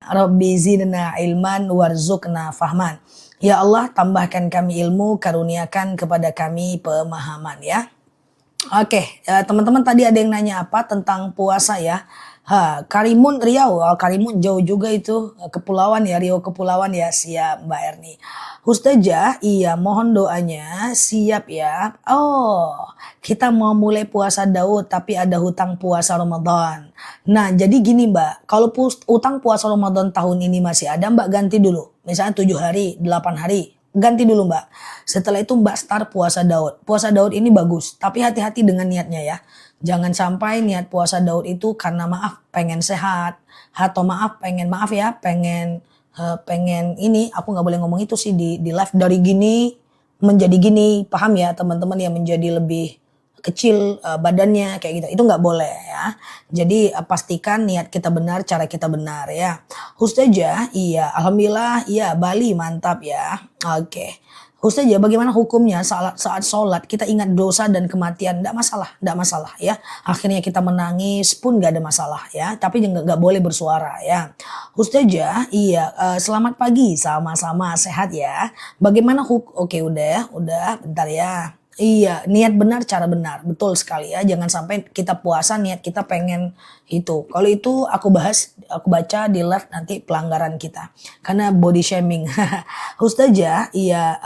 Rabbi zidna ilman warzuqna fahman. Ya Allah, tambahkan kami ilmu, karuniakan kepada kami pemahaman ya. Oke, teman-teman tadi ada yang nanya apa tentang puasa ya. Karimun Riau, Karimun jauh juga itu, kepulauan ya, Riau kepulauan ya, siap Mbak Erni. Ustazah, iya mohon doanya, siap ya. Oh, kita mau mulai puasa Daud tapi ada hutang puasa Ramadan. Nah jadi gini Mbak, kalau utang puasa Ramadan tahun ini masih ada Mbak ganti dulu. Misalnya 7 hari, 8 hari, ganti dulu Mbak. Setelah itu Mbak start puasa Daud. Puasa Daud ini bagus, tapi hati-hati dengan niatnya ya. Jangan sampai niat puasa Daud itu karena maaf pengen sehat, atau pengen ini, aku nggak boleh ngomong itu sih di live, dari gini menjadi gini, paham ya teman-teman, ya menjadi lebih kecil badannya kayak gitu, itu nggak boleh ya. Jadi pastikan niat kita benar, cara kita benar ya. Ustazah, iya alhamdulillah, iya Bali mantap ya. Oke. Ustazah, bagaimana hukumnya saat sholat kita ingat dosa dan kematian? Tidak masalah ya. Akhirnya kita menangis pun gak ada masalah ya. Tapi juga gak boleh bersuara ya. Ustazah, iya selamat pagi, sama-sama sehat ya. Bagaimana oke udah bentar ya. Iya, niat benar, cara benar. Betul sekali ya. Jangan sampai kita puasa niat kita pengen itu. Kalau itu aku baca di live nanti pelanggaran kita. Karena body shaming. Ustazah, iya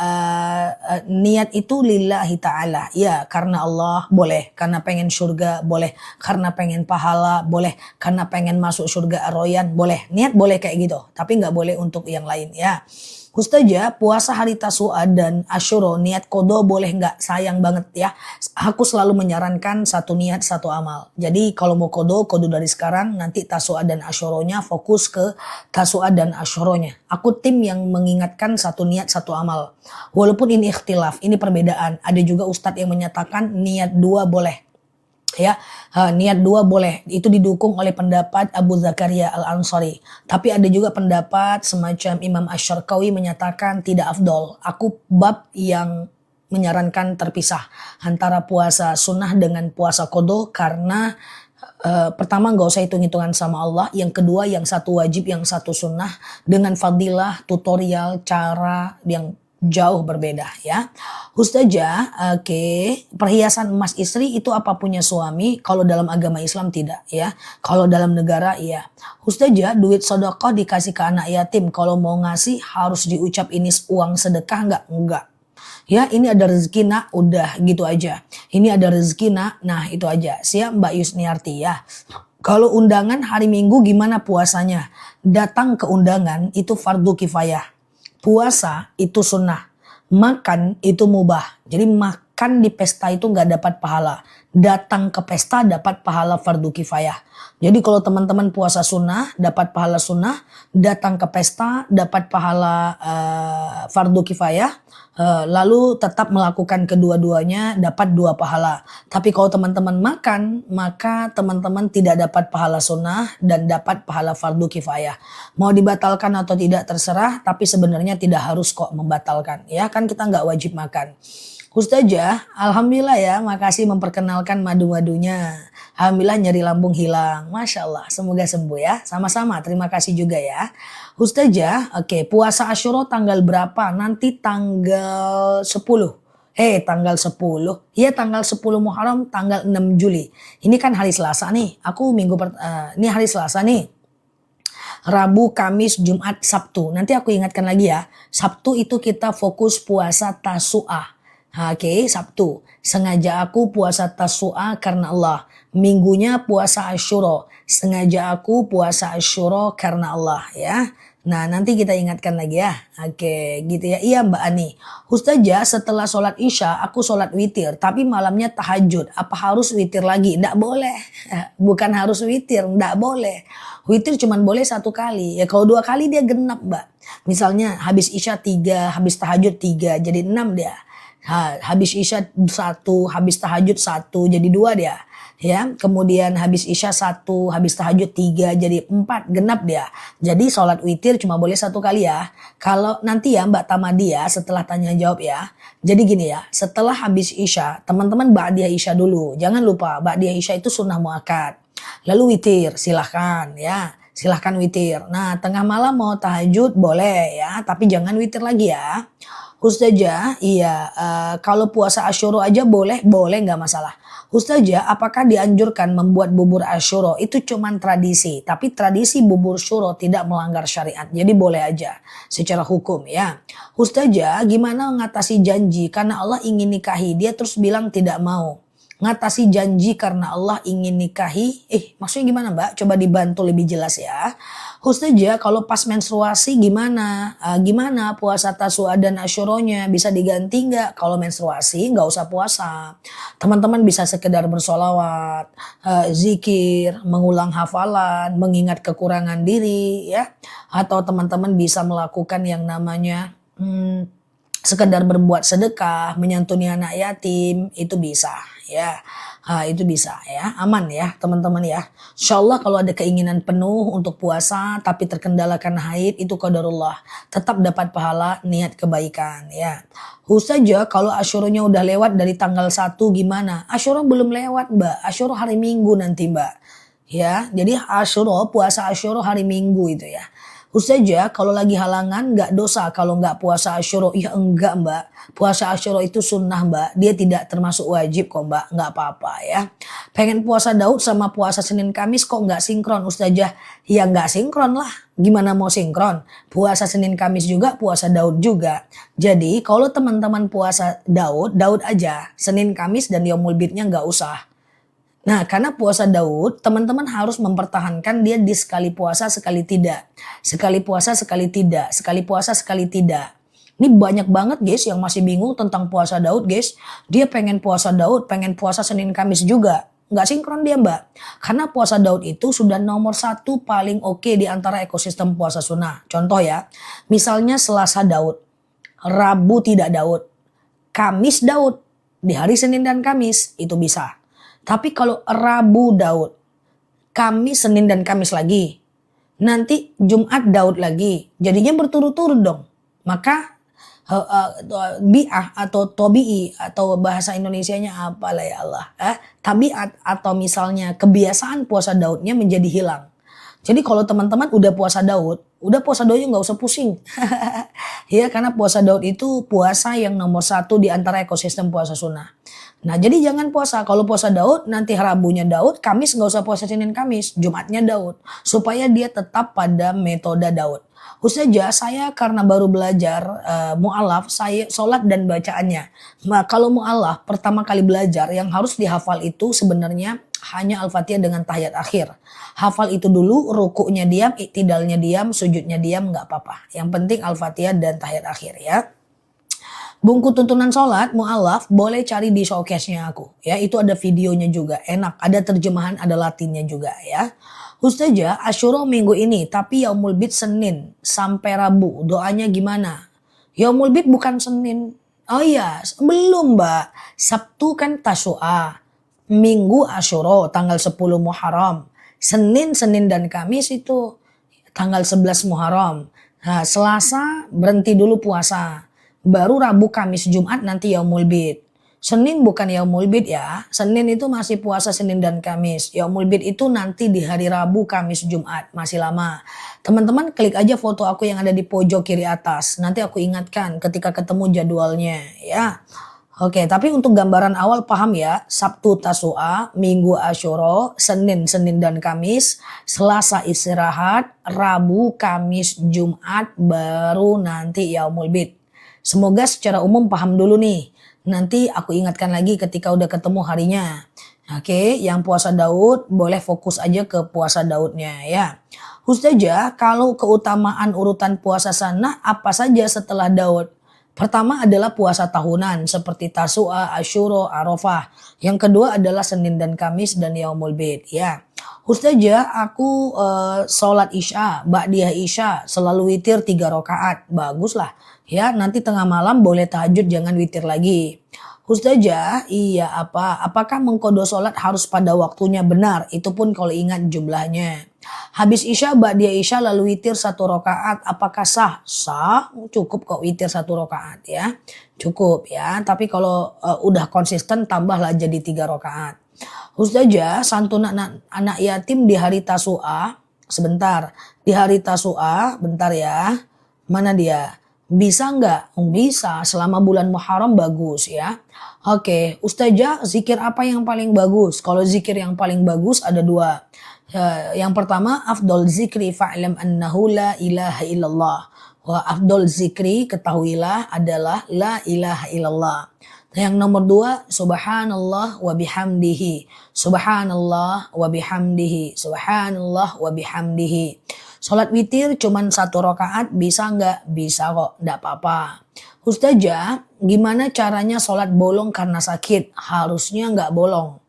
niat itu lillahi ta'ala. Iya, karena Allah boleh. Karena pengen surga boleh. Karena pengen pahala boleh. Karena pengen masuk surga Ar-Rayyan boleh. Niat boleh kayak gitu. Tapi nggak boleh untuk yang lain ya. Ustazah, puasa hari Tasu'a dan Asyura niat kodo boleh nggak? Sayang banget ya. Aku selalu menyarankan satu niat satu amal. Jadi kalau mau kodo dari sekarang, nanti Tasu'a dan Asyuranya fokus ke Tasu'a dan Asyuranya. Aku tim yang mengingatkan satu niat satu amal. Walaupun ini ikhtilaf, ini perbedaan. Ada juga ustadz yang menyatakan niat 2 boleh. Ya, niat 2 boleh, itu didukung oleh pendapat Abu Zakaria Al-Ansari. Tapi ada juga pendapat semacam Imam Asy-Syarqawi menyatakan tidak afdol. Aku bab yang menyarankan terpisah antara puasa sunnah dengan puasa qadha, karena pertama nggak usah hitung-hitungan sama Allah, yang kedua yang satu wajib yang satu sunnah dengan fadilah tutorial cara yang jauh berbeda ya. Ustazah, oke, perhiasan emas istri itu apa punya suami? Kalau dalam agama Islam tidak ya. Kalau dalam negara iya. Ustazah, duit sedekah dikasih ke anak yatim, kalau mau ngasih harus diucap ini uang sedekah nggak? Enggak. Ya, ini ada rezeki nak, udah gitu aja. Ini ada rezeki nak, nah itu aja. Siap Mbak Yusniarti ya. Kalau undangan hari Minggu gimana puasanya? Datang ke undangan itu fardu kifayah. Puasa itu sunnah, makan itu mubah. Jadi makan di pesta itu nggak dapat pahala. Datang ke pesta dapat pahala fardu kifayah. Jadi kalau teman-teman puasa sunnah dapat pahala sunnah, datang ke pesta dapat pahala fardu kifayah. Lalu tetap melakukan kedua-duanya dapat 2 pahala. Tapi kalau teman-teman makan, maka teman-teman tidak dapat pahala sunnah dan dapat pahala fardu kifayah. Mau dibatalkan atau tidak terserah, tapi sebenarnya tidak harus kok membatalkan. Ya kan kita nggak wajib makan. Ustazah, alhamdulillah ya, makasih memperkenalkan madu-madunya. Alhamdulillah nyeri lambung hilang. Masya Allah, semoga sembuh ya. Sama-sama, terima kasih juga ya. Ustazah, oke, puasa Asyura tanggal berapa? Nanti tanggal 10. Tanggal 10. Iya tanggal 10 Muharram, tanggal 6 Juli. Ini kan hari Selasa nih. Aku ini hari Selasa nih. Rabu, Kamis, Jumat, Sabtu. Nanti aku ingatkan lagi ya. Sabtu itu kita fokus puasa Tasu'a. Oke, Sabtu. Sengaja aku puasa Tasu'a karena Allah. Minggunya puasa Asyura. Sengaja aku puasa Asyura karena Allah ya. Nah nanti kita ingatkan lagi ya. Oke gitu ya. Iya Mbak Ani. Ustazah, setelah sholat isya aku sholat witir. Tapi malamnya tahajud. Apa harus witir lagi? Nggak boleh. Bukan harus witir. Nggak boleh. Witir cuma boleh 1 kali. Ya kalau 2 kali dia genap Mbak. Misalnya habis isya 3, habis tahajud 3. Jadi 6 dia. Habis isya 1, habis tahajud 1, jadi 2 dia. Ya, kemudian habis isya 1, habis tahajud 3, jadi 4, genap dia. Jadi sholat witir cuma boleh 1 kali ya. Kalau nanti ya Mbak Tamadia setelah tanya jawab ya. Jadi gini ya, setelah habis isya, teman-teman ba'diyah isya dulu. Jangan lupa ba'diyah isya itu sunnah muakkad. Lalu witir silahkan ya. silahkan witir. Nah, tengah malam mau tahajud boleh ya, tapi jangan witir lagi ya. Ustazah, iya, kalau puasa Asyura aja boleh, boleh nggak masalah. Ustazah, apakah dianjurkan membuat bubur Asyura? Itu cuman tradisi, tapi tradisi bubur syuro tidak melanggar syariat. Jadi boleh aja secara hukum ya. Ustazah, gimana mengatasi janji karena Allah ingin nikahi, dia terus bilang tidak mau. Ngatasi janji karena Allah ingin nikahi, maksudnya gimana Mbak? Coba dibantu lebih jelas ya. Ustazah, kalau pas menstruasi gimana? Gimana puasa Tasu'a dan Asyuranya? Bisa diganti nggak? Kalau menstruasi nggak usah puasa. Teman-teman bisa sekedar bersolawat, zikir, mengulang hafalan, mengingat kekurangan diri ya. Atau teman-teman bisa melakukan yang namanya sekedar berbuat sedekah, menyantuni anak yatim, itu bisa ya. Itu bisa ya, aman ya teman-teman ya. Insyaallah kalau ada keinginan penuh untuk puasa tapi terkendalakan haid, itu qadarullah. Tetap dapat pahala niat kebaikan ya. Ustazah, kalau Asyuranya udah lewat dari tanggal 1 gimana? Asyura belum lewat Mbak, Asyura hari Minggu nanti Mbak. Ya, jadi Asyura, puasa Asyura hari Minggu itu ya. Ustazah, kalau lagi halangan nggak dosa kalau nggak puasa Asyura? Ya enggak Mbak, puasa Asyura itu sunnah Mbak, dia tidak termasuk wajib kok Mbak, nggak apa-apa ya. Pengen puasa Daud sama puasa Senin Kamis kok nggak sinkron Ustazah? Ya nggak sinkron lah, gimana mau sinkron? Puasa Senin Kamis juga, puasa Daud juga. Jadi kalau teman-teman puasa Daud, Daud aja, Senin Kamis dan Yaumul Bidnya nggak usah. Nah, karena puasa Daud, teman-teman harus mempertahankan dia di sekali puasa sekali tidak. Sekali puasa sekali tidak, sekali puasa sekali tidak. Ini banyak banget guys yang masih bingung tentang puasa Daud guys. Dia pengen puasa Daud, pengen puasa Senin Kamis juga. Nggak sinkron dia Mbak. Karena puasa Daud itu sudah nomor 1 paling oke di antara ekosistem puasa sunnah. Contoh ya, misalnya Selasa Daud, Rabu tidak Daud, Kamis Daud, di hari Senin dan Kamis itu bisa. Tapi kalau Rabu Daud, Kamis, Senin dan Kamis lagi, nanti Jumat Daud lagi, jadinya berturut-turut dong. Maka bi'ah atau tobi'i atau bahasa Indonesianya apalah ya Allah, tabiat atau misalnya kebiasaan puasa Daudnya menjadi hilang. Jadi kalau teman-teman udah puasa Daudnya nggak usah pusing. Ya, karena puasa Daud itu puasa yang nomor 1 di antara ekosistem puasa sunnah. Nah, jadi jangan puasa. Kalau puasa Daud, nanti Rabunya Daud, Kamis nggak usah puasa Senin Kamis, Jumatnya Daud. Supaya dia tetap pada metode Daud. Ustazah, saya karena baru belajar mu'alaf, saya sholat dan bacaannya. Nah, kalau mu'alaf, pertama kali belajar, yang harus dihafal itu sebenarnya hanya Al-Fatihah dengan tahiyat akhir. Hafal itu dulu, rukuknya diam, iktidalnya diam, sujudnya diam, nggak apa-apa. Yang penting Al-Fatihah dan tahiyat akhir ya. Buku tuntunan sholat mu'alaf boleh cari di showcase-nya aku ya, itu ada videonya juga, enak, ada terjemahan, ada latinnya juga ya. Ustazah, Asyura minggu ini tapi Yaumul Bid Senin sampai Rabu, doanya gimana? Yaumul Bid bukan Senin. Oh iya, belum Mbak, Sabtu kan Tasu'a, Minggu Asyura tanggal 10 Muharram, Senin dan Kamis itu tanggal 11 Muharram. Nah, Selasa berhenti dulu puasa. Baru Rabu, Kamis, Jumat nanti Yaumul Bid. Senin bukan Yaumul Bid ya. Senin itu masih puasa Senin dan Kamis. Yaumul Bid itu nanti di hari Rabu, Kamis, Jumat. Masih lama. Teman-teman klik aja foto aku yang ada di pojok kiri atas. Nanti aku ingatkan ketika ketemu jadwalnya ya. Oke, tapi untuk gambaran awal paham ya. Sabtu Tasu'a, Minggu Asyura, Senin dan Kamis, Selasa istirahat, Rabu, Kamis, Jumat, baru nanti Yaumul Bid. Semoga secara umum paham dulu nih. Nanti aku ingatkan lagi ketika udah ketemu harinya. Oke, yang puasa Daud boleh fokus aja ke puasa Daudnya ya. Ustazah, kalau keutamaan urutan puasa sunnah apa saja setelah Daud? Pertama adalah puasa tahunan seperti Tasu'a, Asyura, Arafah. Yang kedua adalah Senin dan Kamis dan Yaumul Bid ya. Ustazah, aku sholat Isya, Ba'diyah Isya, selalu witir 3 rakaat. Bagus lah. Ya, nanti tengah malam boleh tahajud, jangan witir lagi. Ustazah, iya apakah mengkodo sholat harus pada waktunya? Benar, itu pun kalau ingat jumlahnya. Habis Isya, Ba'diyah Isya lalu witir 1 rakaat, apakah sah? Sah, cukup kok witir 1 rakaat ya. Cukup ya, tapi kalau udah konsisten tambahlah jadi 3 rakaat. Ustazah, santunan anak yatim di hari Tasu'a sebentar. Di hari Tasu'a, bentar ya. Mana dia? Bisa nggak? Bisa, selama bulan Muharram bagus ya. Oke, Ustazah, zikir apa yang paling bagus? Kalau zikir yang paling bagus ada dua. Yang pertama, afdol zikri fa'lam annahu la ilaha illallah. Wa afdol zikri, ketahuilah, adalah la ilaha illallah. Yang nomor dua, subhanallah wa bihamdihi. Subhanallah wa bihamdihi. Subhanallah wa bihamdihi. Sholat witir cuman 1 rakaat, bisa nggak? Bisa kok, nggak apa-apa. Ustazah, gimana caranya sholat bolong karena sakit? Harusnya nggak bolong.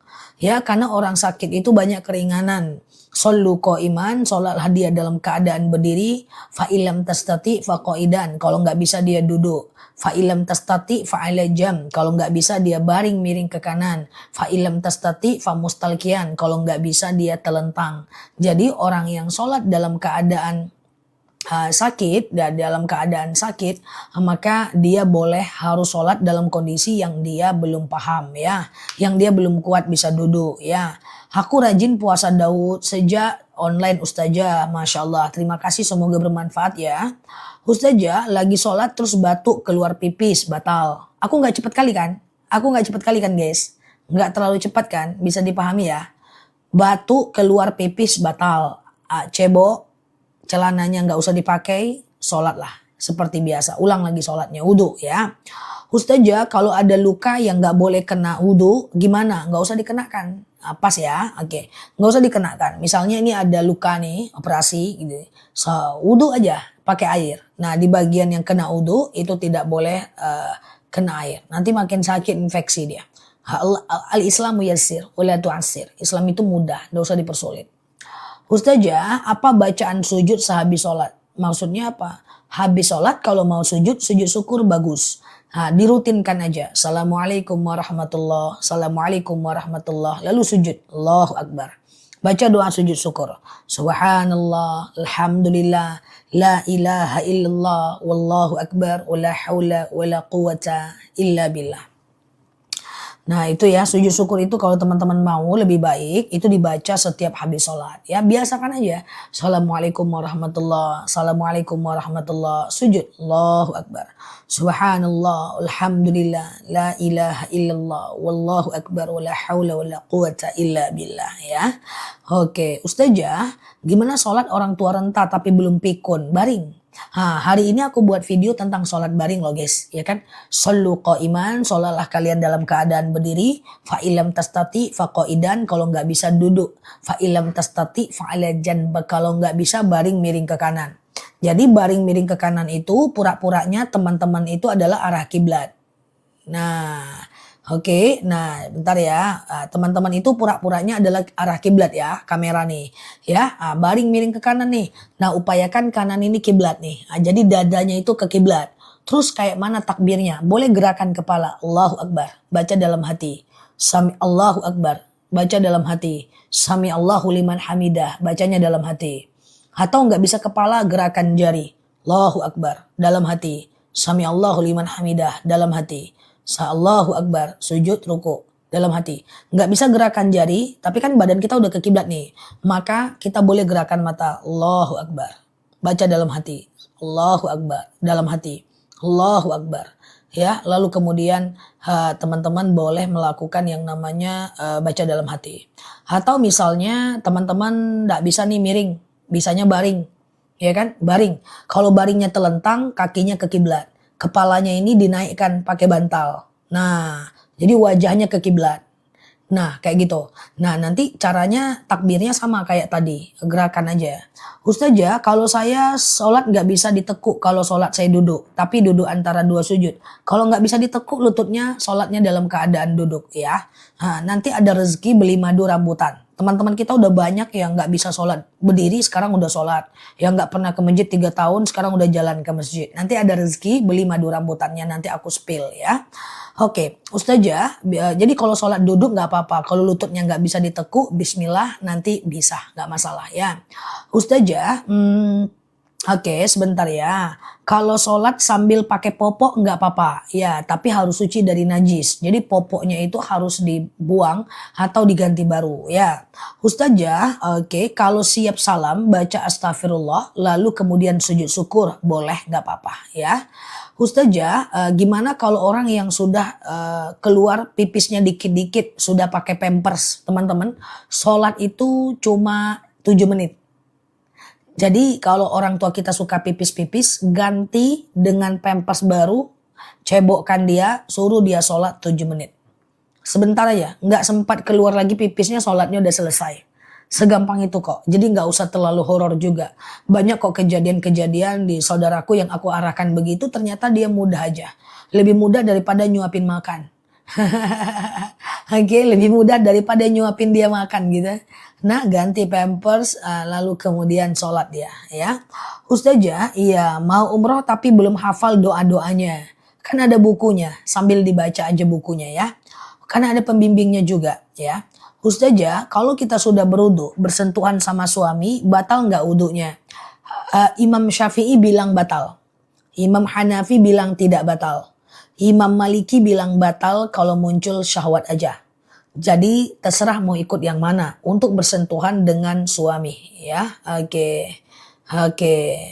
Ya, karena orang sakit itu banyak keringanan. Shollu qa'iman, sholatlah dia dalam keadaan berdiri. Fa'ilam tastati faqa'idan, kalau nggak bisa dia duduk. Fa'ilam tastati fa'ala jam, kalau nggak bisa dia baring miring ke kanan. Fa'ilam tastati famustalkian, kalau nggak bisa dia telentang. Jadi orang yang sholat dalam keadaan sakit, dan dalam keadaan sakit, maka dia boleh harus sholat dalam kondisi yang dia belum paham ya, yang dia belum kuat bisa duduk ya. Aku rajin puasa Daud sejak online Ustazah, Masya Allah, terima kasih, semoga bermanfaat ya. Ustazah, lagi sholat terus batuk keluar pipis, batal. Aku nggak cepet kali kan? Aku nggak cepet kali kan guys? Nggak terlalu cepat kan? Bisa dipahami ya? Batuk keluar pipis batal. Cebok, celananya nggak usah dipakai, sholatlah seperti biasa. Ulang lagi sholatnya, wudhu ya. Ustazah, kalau ada luka yang nggak boleh kena wudhu, gimana? Nggak usah dikenakan. Pas ya, oke. Nggak usah dikenakan. Misalnya ini ada luka nih, operasi gitu. So, wudhu aja, pakai air. Nah, di bagian yang kena wudhu itu tidak boleh kena air. Nanti makin sakit, infeksi dia. Al-Islamu yassir, wala tu'assir. Islam itu mudah, nggak usah dipersulit. Ustazah, apa bacaan sujud sehabis sholat? Maksudnya apa? Habis sholat kalau mau sujud syukur bagus. Nah, dirutinkan aja. Assalamualaikum warahmatullah. Assalamualaikum warahmatullah. Lalu sujud. Allahu Akbar. Baca doa sujud syukur. Subhanallah. Alhamdulillah. La ilaha illallah. Wallahu Akbar. Wa la hawla wa la quwata illa billah. Nah itu ya, sujud syukur itu kalau teman-teman mau lebih baik itu dibaca setiap habis sholat ya, biasakan aja. Assalamualaikum warahmatullah, assalamualaikum warahmatullah, sujud, Allahu Akbar, subhanallah, alhamdulillah, la ilaha illallah, wallahu akbar, wa la hawla wa la quwata illa billah ya. Oke, Ustazah, gimana sholat orang tua renta tapi belum pikun, baring? Hari ini aku buat video tentang sholat baring loh guys, ya kan? Shollu qa'iman, sholatlah kalian dalam keadaan berdiri. Fa'ilam tastati faqa'idan, kalau nggak bisa duduk. Fa'ilam tastati fa'ala janba, kalau nggak bisa baring miring ke kanan. Jadi baring miring ke kanan itu pura-puranya teman-teman itu adalah arah kiblat. Nah, oke, nah bentar ya, teman-teman itu pura-puranya adalah arah kiblat ya, kamera nih ya, baring miring ke kanan nih. Nah upayakan kanan ini kiblat nih, jadi dadanya itu ke kiblat. Terus kayak mana takbirnya? Boleh gerakan kepala, Allahu Akbar, baca dalam hati. Sami Allahu Akbar, baca dalam hati. Sami Allahu liman hamidah, bacanya dalam hati. Atau nggak bisa kepala, gerakan jari, Allahu Akbar, dalam hati. Sami Allahu liman hamidah, dalam hati. Allahu Akbar, sujud, ruku, dalam hati. Nggak bisa gerakan jari, tapi kan badan kita udah ke kiblat nih. Maka kita boleh gerakan mata, Allahu Akbar. Baca dalam hati, Allahu Akbar, dalam hati, Allahu Akbar. Ya, lalu kemudian teman-teman boleh melakukan yang namanya baca dalam hati. Atau misalnya teman-teman nggak bisa nih miring, bisanya baring. Ya kan, baring. Kalau baringnya telentang, kakinya ke kiblat. Kepalanya ini dinaikkan pakai bantal. Nah, jadi wajahnya ke kiblat. Nah, kayak gitu. Nah, nanti caranya takbirnya sama kayak tadi. Gerakan aja. Ustazah, kalau saya sholat nggak bisa ditekuk kalau sholat saya duduk. Tapi duduk antara dua sujud. Kalau nggak bisa ditekuk lututnya, sholatnya dalam keadaan duduk ya. Nah, nanti ada rezeki beli madu rambutan. Teman-teman kita udah banyak yang nggak bisa sholat berdiri, sekarang udah sholat. Yang nggak pernah ke masjid 3 tahun, sekarang udah jalan ke masjid. Nanti ada rezeki beli madu rambutannya, nanti aku spill ya. Oke, Ustazah, jadi kalau sholat duduk nggak apa-apa. Kalau lututnya nggak bisa ditekuk, bismillah, nanti bisa, nggak masalah ya. Ustazah, Oke, sebentar ya. Kalau sholat sambil pakai popok nggak apa-apa, ya, tapi harus suci dari najis. Jadi popoknya itu harus dibuang atau diganti baru, ya. Ustazah, oke, kalau siap salam baca astagfirullah, lalu kemudian sujud syukur, boleh nggak apa-apa, ya. Ustazah, gimana kalau orang yang sudah keluar pipisnya dikit-dikit, sudah pakai pampers, teman-teman, sholat itu cuma 7 menit. Jadi kalau orang tua kita suka pipis-pipis, ganti dengan pampers baru, cebokkan dia, suruh dia sholat 7 menit. Sebentar aja, nggak sempat keluar lagi pipisnya, sholatnya udah selesai. Segampang itu kok, jadi nggak usah terlalu horor juga. Banyak kok kejadian-kejadian di saudaraku yang aku arahkan begitu, ternyata dia mudah aja. Lebih mudah daripada nyuapin makan. Oke, lebih mudah daripada nyuapin dia makan gitu. Nah, ganti pampers, lalu kemudian sholat dia, ya. Ustazah, iya mau umroh tapi belum hafal doa-doanya. Kan ada bukunya, sambil dibaca aja bukunya ya. Karena ada pembimbingnya juga, ya. Ustazah, kalau kita sudah berwudu, bersentuhan sama suami, batal nggak wudunya? Imam Syafi'i bilang batal. Imam Hanafi bilang tidak batal. Imam Maliki bilang batal kalau muncul syahwat aja. Jadi terserah mau ikut yang mana untuk bersentuhan dengan suami, ya. Oke. Oke.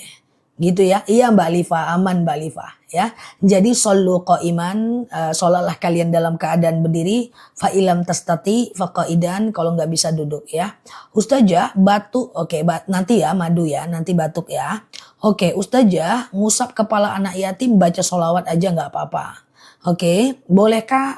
Gitu ya. Iya Mbak Liva, aman Mbak Liva, ya. Jadi shollu qa'iman, sholatlah kalian dalam keadaan berdiri, fa ilam tastati fa qa'idan, kalau nggak bisa duduk ya. Ustazah, batuk, oke, nanti ya madu ya, nanti batuk ya. Oke, Ustazah, ngusap kepala anak yatim baca sholawat aja nggak apa-apa. Oke, bolehkah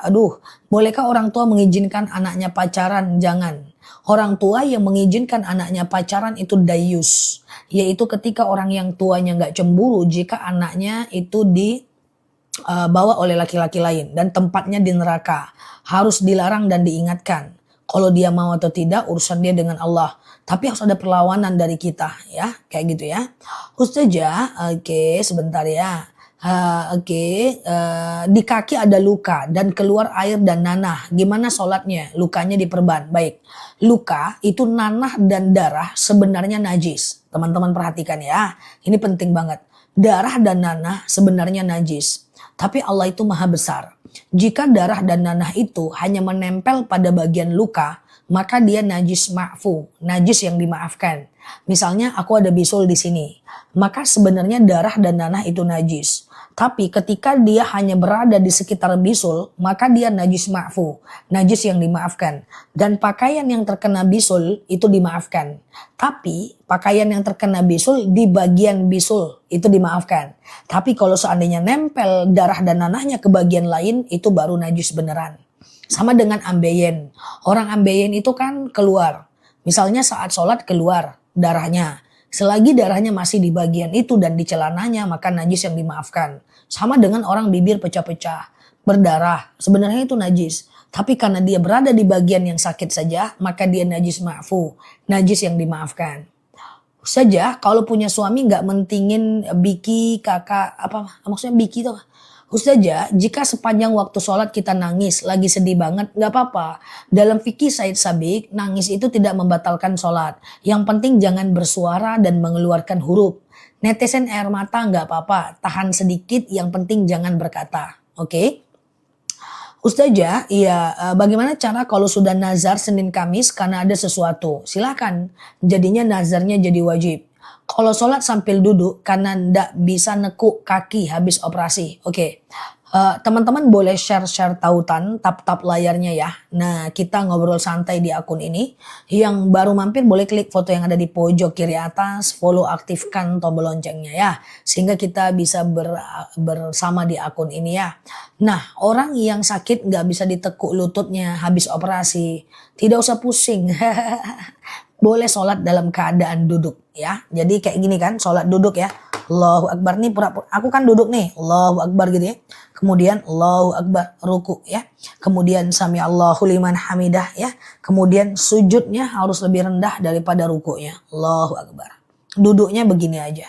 orang tua mengizinkan anaknya pacaran? Jangan. Orang tua yang mengizinkan anaknya pacaran itu dayus, yaitu ketika orang yang tuanya nggak cemburu jika anaknya itu dibawa oleh laki-laki lain dan tempatnya di neraka. Harus dilarang dan diingatkan. Kalau dia mau atau tidak urusan dia dengan Allah. Tapi harus ada perlawanan dari kita ya, kayak gitu ya. Ustazah, oke, sebentar ya. Di kaki ada luka dan keluar air dan nanah. Gimana sholatnya? Lukanya diperban. Baik, luka itu nanah dan darah sebenarnya najis. Teman-teman perhatikan ya, ini penting banget. Darah dan nanah sebenarnya najis. Tapi Allah itu maha besar. Jika darah dan nanah itu hanya menempel pada bagian luka, maka dia najis ma'fu, najis yang dimaafkan. Misalnya aku ada bisul di sini, maka sebenarnya darah dan nanah itu najis. Tapi ketika dia hanya berada di sekitar bisul, maka dia najis ma'fu, najis yang dimaafkan. Dan pakaian yang terkena bisul itu dimaafkan. Tapi pakaian yang terkena bisul di bagian bisul itu dimaafkan. Tapi kalau seandainya nempel darah dan nanahnya ke bagian lain, itu baru najis beneran. Sama dengan ambeien. Orang ambeien itu kan keluar. Misalnya saat sholat keluar darahnya. Selagi darahnya masih di bagian itu dan di celananya, maka najis yang dimaafkan. Sama dengan orang bibir pecah-pecah, berdarah. Sebenarnya itu najis. Tapi karena dia berada di bagian yang sakit saja, maka dia najis ma'fu, najis yang dimaafkan. Saja kalau punya suami nggak mentingin biki, kakak, apa maksudnya biki itu? Ustazah, jika sepanjang waktu sholat kita nangis, lagi sedih banget, nggak apa-apa. Dalam fikih Said Sabiq, nangis itu tidak membatalkan sholat. Yang penting jangan bersuara dan mengeluarkan huruf. Netesin air mata nggak apa-apa, tahan sedikit, yang penting jangan berkata. Oke? Ustazah, iya, bagaimana cara kalau sudah nazar Senin Kamis karena ada sesuatu? Silakan, jadinya nazarnya jadi wajib. Kalau sholat sambil duduk karena ndak bisa nekuk kaki habis operasi. Oke. Teman-teman boleh share-share tautan, tap-tap layarnya ya. Nah, kita ngobrol santai di akun ini. Yang baru mampir boleh klik foto yang ada di pojok kiri atas, follow, aktifkan tombol loncengnya ya. Sehingga kita bisa bersama di akun ini ya. Nah, orang yang sakit nggak bisa ditekuk lututnya habis operasi, tidak usah pusing. Boleh sholat dalam keadaan duduk ya. Jadi kayak gini kan, sholat duduk ya. Allahu Akbar nih pura-pura. Aku kan duduk nih, Allahu Akbar gitu ya. Kemudian Allahu Akbar ruku ya. Kemudian sami Allahu liman hamidah ya. Kemudian sujudnya harus lebih rendah daripada rukunya. Allahu Akbar. Duduknya begini aja.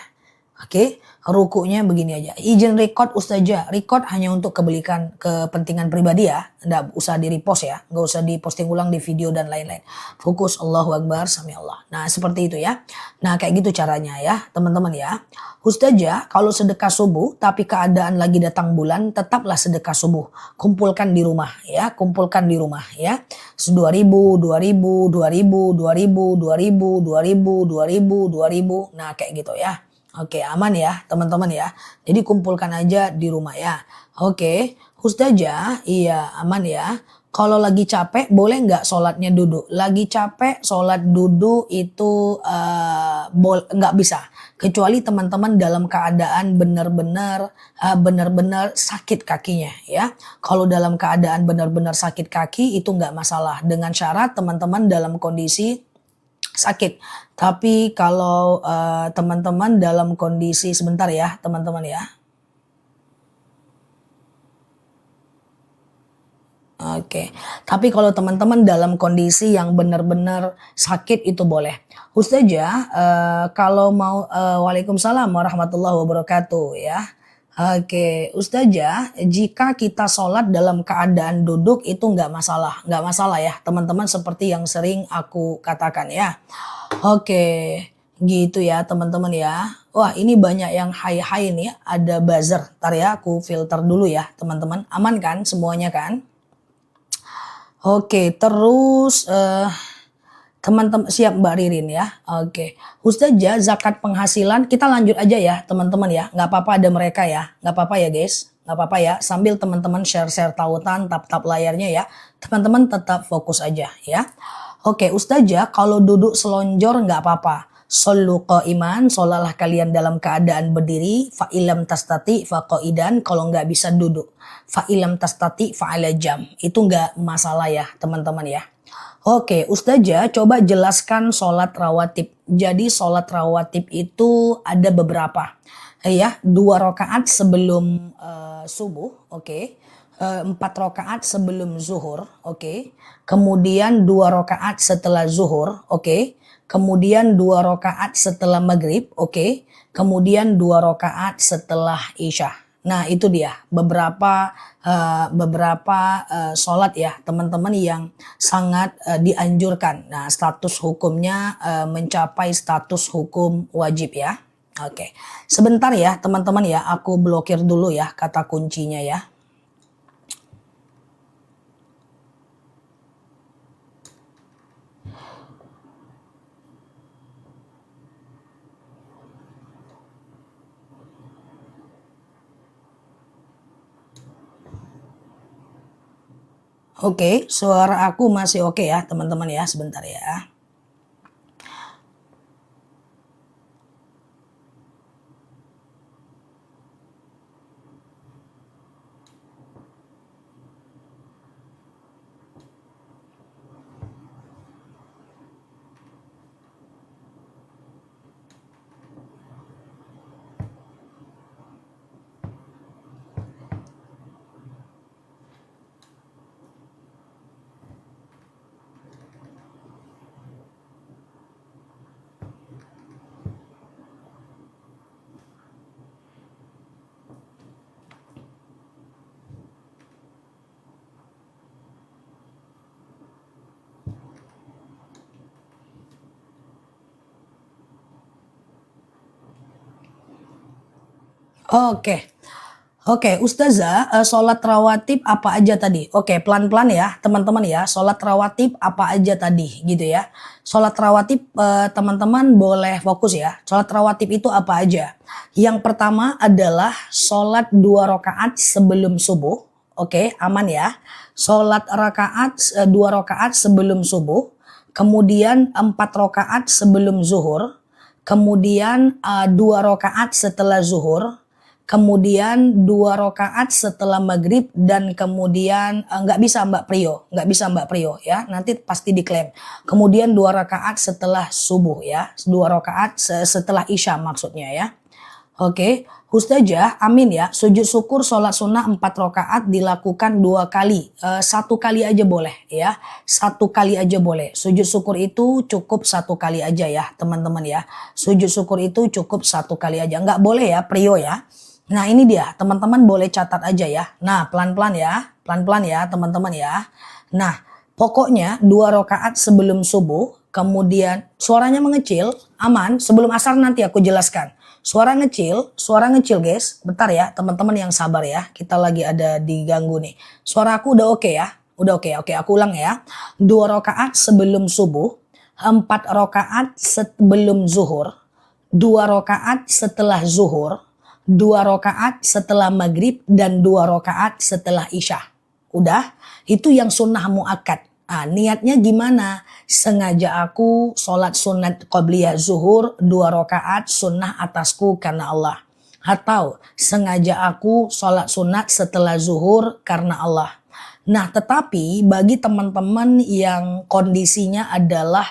Oke, rukunya begini aja. Izin record Ustazah, record hanya untuk kepentingan pribadi ya. Nggak usah di repost ya, nggak usah diposting ulang di video dan lain-lain. Fokus Allahu Akbar, Sami Allah. Nah seperti itu ya. Nah kayak gitu caranya ya teman-teman ya. Ustazah kalau sedekah subuh tapi keadaan lagi datang bulan tetaplah sedekah subuh. Kumpulkan di rumah ya, kumpulkan di rumah ya. 2.000, 2.000, 2.000, 2.000, 2.000, 2.000, 2.000, 2.000. Nah kayak gitu ya. Oke, aman ya teman-teman ya. Jadi kumpulkan aja di rumah ya. Oke, Ustazah, iya aman ya. Kalau lagi capek boleh nggak sholatnya duduk? Lagi capek sholat duduk itu nggak bisa. Kecuali teman-teman dalam keadaan benar-benar sakit kakinya ya. Kalau dalam keadaan benar-benar sakit kaki itu nggak masalah. Dengan syarat teman-teman dalam kondisi sakit. Tapi kalau teman-teman dalam kondisi sebentar ya teman-teman ya. Oke, tapi kalau teman-teman dalam kondisi yang benar-benar sakit itu boleh. Ustazah, kalau mau waalaikumsalam warahmatullahi wabarakatuh ya. Oke, Ustazah, jika kita sholat dalam keadaan duduk itu nggak masalah ya teman-teman seperti yang sering aku katakan ya. Oke, gitu ya teman-teman ya. Wah ini banyak yang hai-hai nih, ada buzzer. Ntar ya aku filter dulu ya teman-teman. Aman kan semuanya kan? Oke, terus teman-teman siap Mbak Ririn ya. Oke, Ustazah zakat penghasilan kita lanjut aja ya teman-teman ya. Nggak apa-apa ada mereka ya. Nggak apa-apa ya guys. Nggak apa-apa ya. Sambil teman-teman share-share tautan, tap-tap layarnya ya. Teman-teman tetap fokus aja ya. Oke, Ustazah kalau duduk selonjor nggak apa-apa. Shollu qa'iman, sholalah kalian dalam keadaan berdiri. Fa'ilam tastati faqa'idan, kalau nggak bisa duduk. Fa'ilam tastati fa'ala jam. Itu nggak masalah ya teman-teman ya. Oke, Ustazah coba jelaskan sholat rawatib. Jadi sholat rawatib itu ada beberapa. Ya, 2 rakaat sebelum subuh, oke. 4 rakaat sebelum zuhur, oke. Kemudian 2 rakaat setelah zuhur, oke. Kemudian 2 rakaat setelah maghrib, oke. Kemudian 2 rakaat setelah isya. Nah itu dia beberapa sholat ya teman-teman yang sangat dianjurkan. Nah status hukumnya mencapai status hukum wajib ya. Oke, sebentar ya teman-teman ya, aku blokir dulu ya kata kuncinya ya. Oke, suara aku masih oke ya teman-teman ya, sebentar ya. Oke. Oke, Ustazah, sholat rawatib apa aja tadi? Oke, pelan-pelan ya teman-teman ya. Sholat rawatib apa aja tadi gitu ya. Sholat rawatib teman-teman boleh fokus ya. Sholat rawatib itu apa aja? Yang pertama adalah sholat 2 rakaat sebelum subuh. Oke, aman ya. Sholat 2 rakaat sebelum subuh. Kemudian 4 rakaat sebelum zuhur. Kemudian 2 rakaat setelah zuhur. Kemudian 2 rakaat setelah maghrib dan kemudian nggak bisa Mbak Prio ya, nanti pasti diklaim. Kemudian 2 rakaat setelah subuh ya, 2 rakaat setelah isya maksudnya ya. Oke, Ustazah, amin ya. Sujud syukur sholat sunnah 4 rakaat dilakukan 2 kali. 1 kali aja boleh ya. 1 kali aja boleh. Sujud syukur itu cukup 1 kali aja ya teman-teman ya. Sujud syukur itu cukup 1 kali aja. Nggak boleh ya prio ya. Nah ini dia teman-teman boleh catat aja ya. Nah pelan-pelan ya. Pelan-pelan ya teman-teman ya. Nah pokoknya 2 rakaat sebelum subuh. Kemudian suaranya mengecil. Aman. Sebelum asar nanti aku jelaskan. Suara ngecil guys. Bentar ya teman-teman yang sabar ya. Kita lagi ada diganggu nih. Suara aku udah oke ya? Udah oke. Oke, aku ulang ya. 2 rakaat sebelum subuh, 4 rakaat sebelum zuhur, 2 rakaat setelah zuhur, 2 rakaat setelah maghrib, dan 2 rakaat setelah isya. Udah, itu yang sunnah muakkad. Nah, niatnya gimana? Sengaja aku sholat sunat qobliyah zuhur 2 rakaat sunnah atasku karena Allah. Atau sengaja aku sholat sunat setelah zuhur karena Allah. Nah tetapi bagi teman-teman yang kondisinya adalah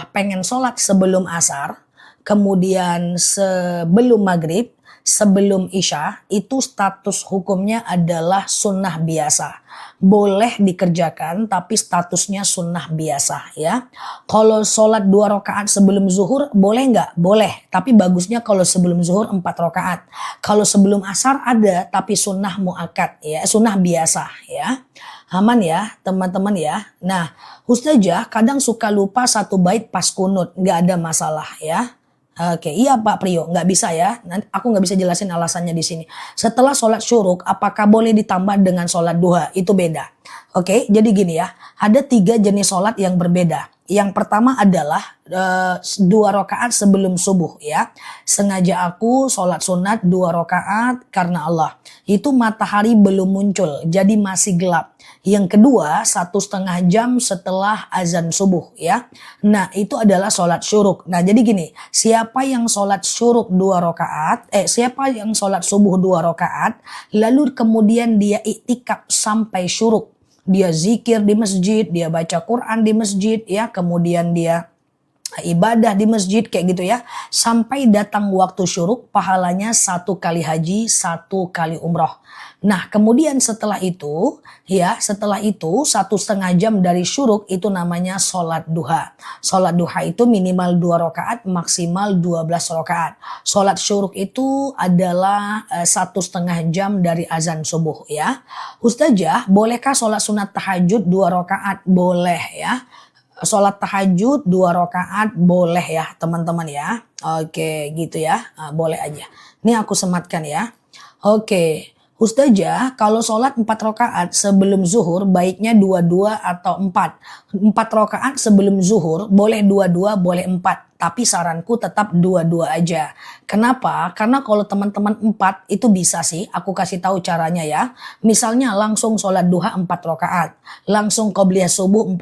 pengen sholat sebelum asar, kemudian sebelum maghrib, sebelum isya, itu status hukumnya adalah sunnah biasa. Boleh dikerjakan tapi statusnya sunnah biasa ya. Kalau sholat 2 rakaat sebelum zuhur boleh nggak? Boleh, tapi bagusnya kalau sebelum zuhur 4 rakaat. Kalau sebelum asar ada tapi sunnah muakkad ya, sunnah biasa ya. Aman ya teman-teman ya. Nah Ustazah kadang suka lupa 1 bait pas kunut, nggak ada masalah ya. Oke, iya Pak Priyo, nggak bisa ya. Nanti aku nggak bisa jelasin alasannya di sini. Setelah sholat syuruk, apakah boleh ditambah dengan sholat duha? Itu beda. Oke, jadi gini ya. Ada 3 jenis sholat yang berbeda. Yang pertama adalah 2 rakaat sebelum subuh ya. Sengaja aku sholat sunat 2 rakaat karena Allah. Itu matahari belum muncul, jadi masih gelap. Yang kedua 1,5 jam setelah azan subuh ya. Nah itu adalah sholat syuruk. Nah jadi gini, siapa yang sholat syuruk 2 rakaat, siapa yang sholat subuh 2 rakaat, lalu kemudian dia iktikaf sampai syuruk. Dia zikir di masjid, dia baca Quran di masjid ya, kemudian dia ibadah di masjid kayak gitu ya, sampai datang waktu syuruk, pahalanya 1 kali haji, 1 kali umroh. Nah kemudian setelah itu 1,5 jam dari syuruk itu namanya sholat duha. Sholat duha itu minimal 2 rakaat, maksimal 12 rakaat. Sholat syuruk itu adalah 1,5 jam dari azan subuh ya. Ustazah, bolehkah sholat sunat tahajud 2 rakaat? Boleh ya. Sholat tahajud 2 rakaat boleh ya teman-teman ya. Oke gitu ya, boleh aja. Ini aku sematkan ya. Oke. Ustazah, kalau sholat 4 rakaat sebelum zuhur baiknya 2-2 atau 4. 4 rakaat sebelum zuhur boleh 2-2, boleh 4. Tapi saranku tetap 2-2 aja. Kenapa? Karena kalau teman-teman 4 itu bisa sih, aku kasih tahu caranya ya. Misalnya langsung sholat duha 4 rakaat. Langsung qobliyah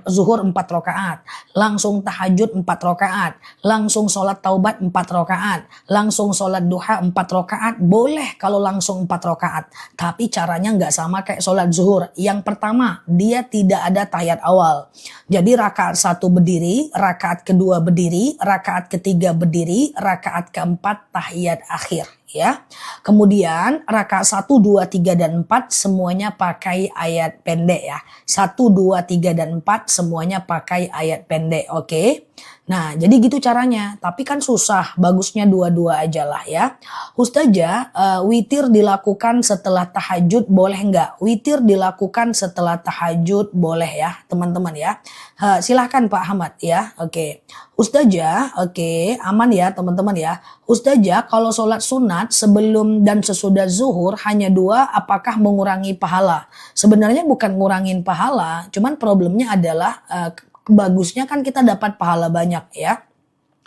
zuhur 4 rakaat. Langsung tahajud 4 rakaat. Langsung sholat taubat 4 rakaat. Langsung sholat duha 4 rakaat. Boleh kalau langsung 4 rakaat. Tapi caranya nggak sama kayak sholat zuhur. Yang pertama, dia tidak ada tahiyat awal. Jadi rakaat 1 berdiri, rakaat kedua berdiri, rakaat ketiga berdiri, rakaat keempat tahiyat akhir ya. Kemudian rakaat 1, 2, 3 dan 4 semuanya pakai ayat pendek ya. 1, 2, 3 dan 4 semuanya pakai ayat pendek. Oke. Nah, jadi gitu caranya. Tapi kan susah, bagusnya 2-2 aja lah ya. Ustazah, witir dilakukan setelah tahajud boleh nggak? Witir dilakukan setelah tahajud boleh ya, teman-teman ya. Silahkan Pak Ahmad ya. Oke. Ustazah, oke, aman ya teman-teman ya. Ustazah, kalau sholat sunat sebelum dan sesudah zuhur hanya 2, apakah mengurangi pahala? Sebenarnya bukan ngurangin pahala, cuman problemnya adalah bagusnya kan kita dapat pahala banyak ya.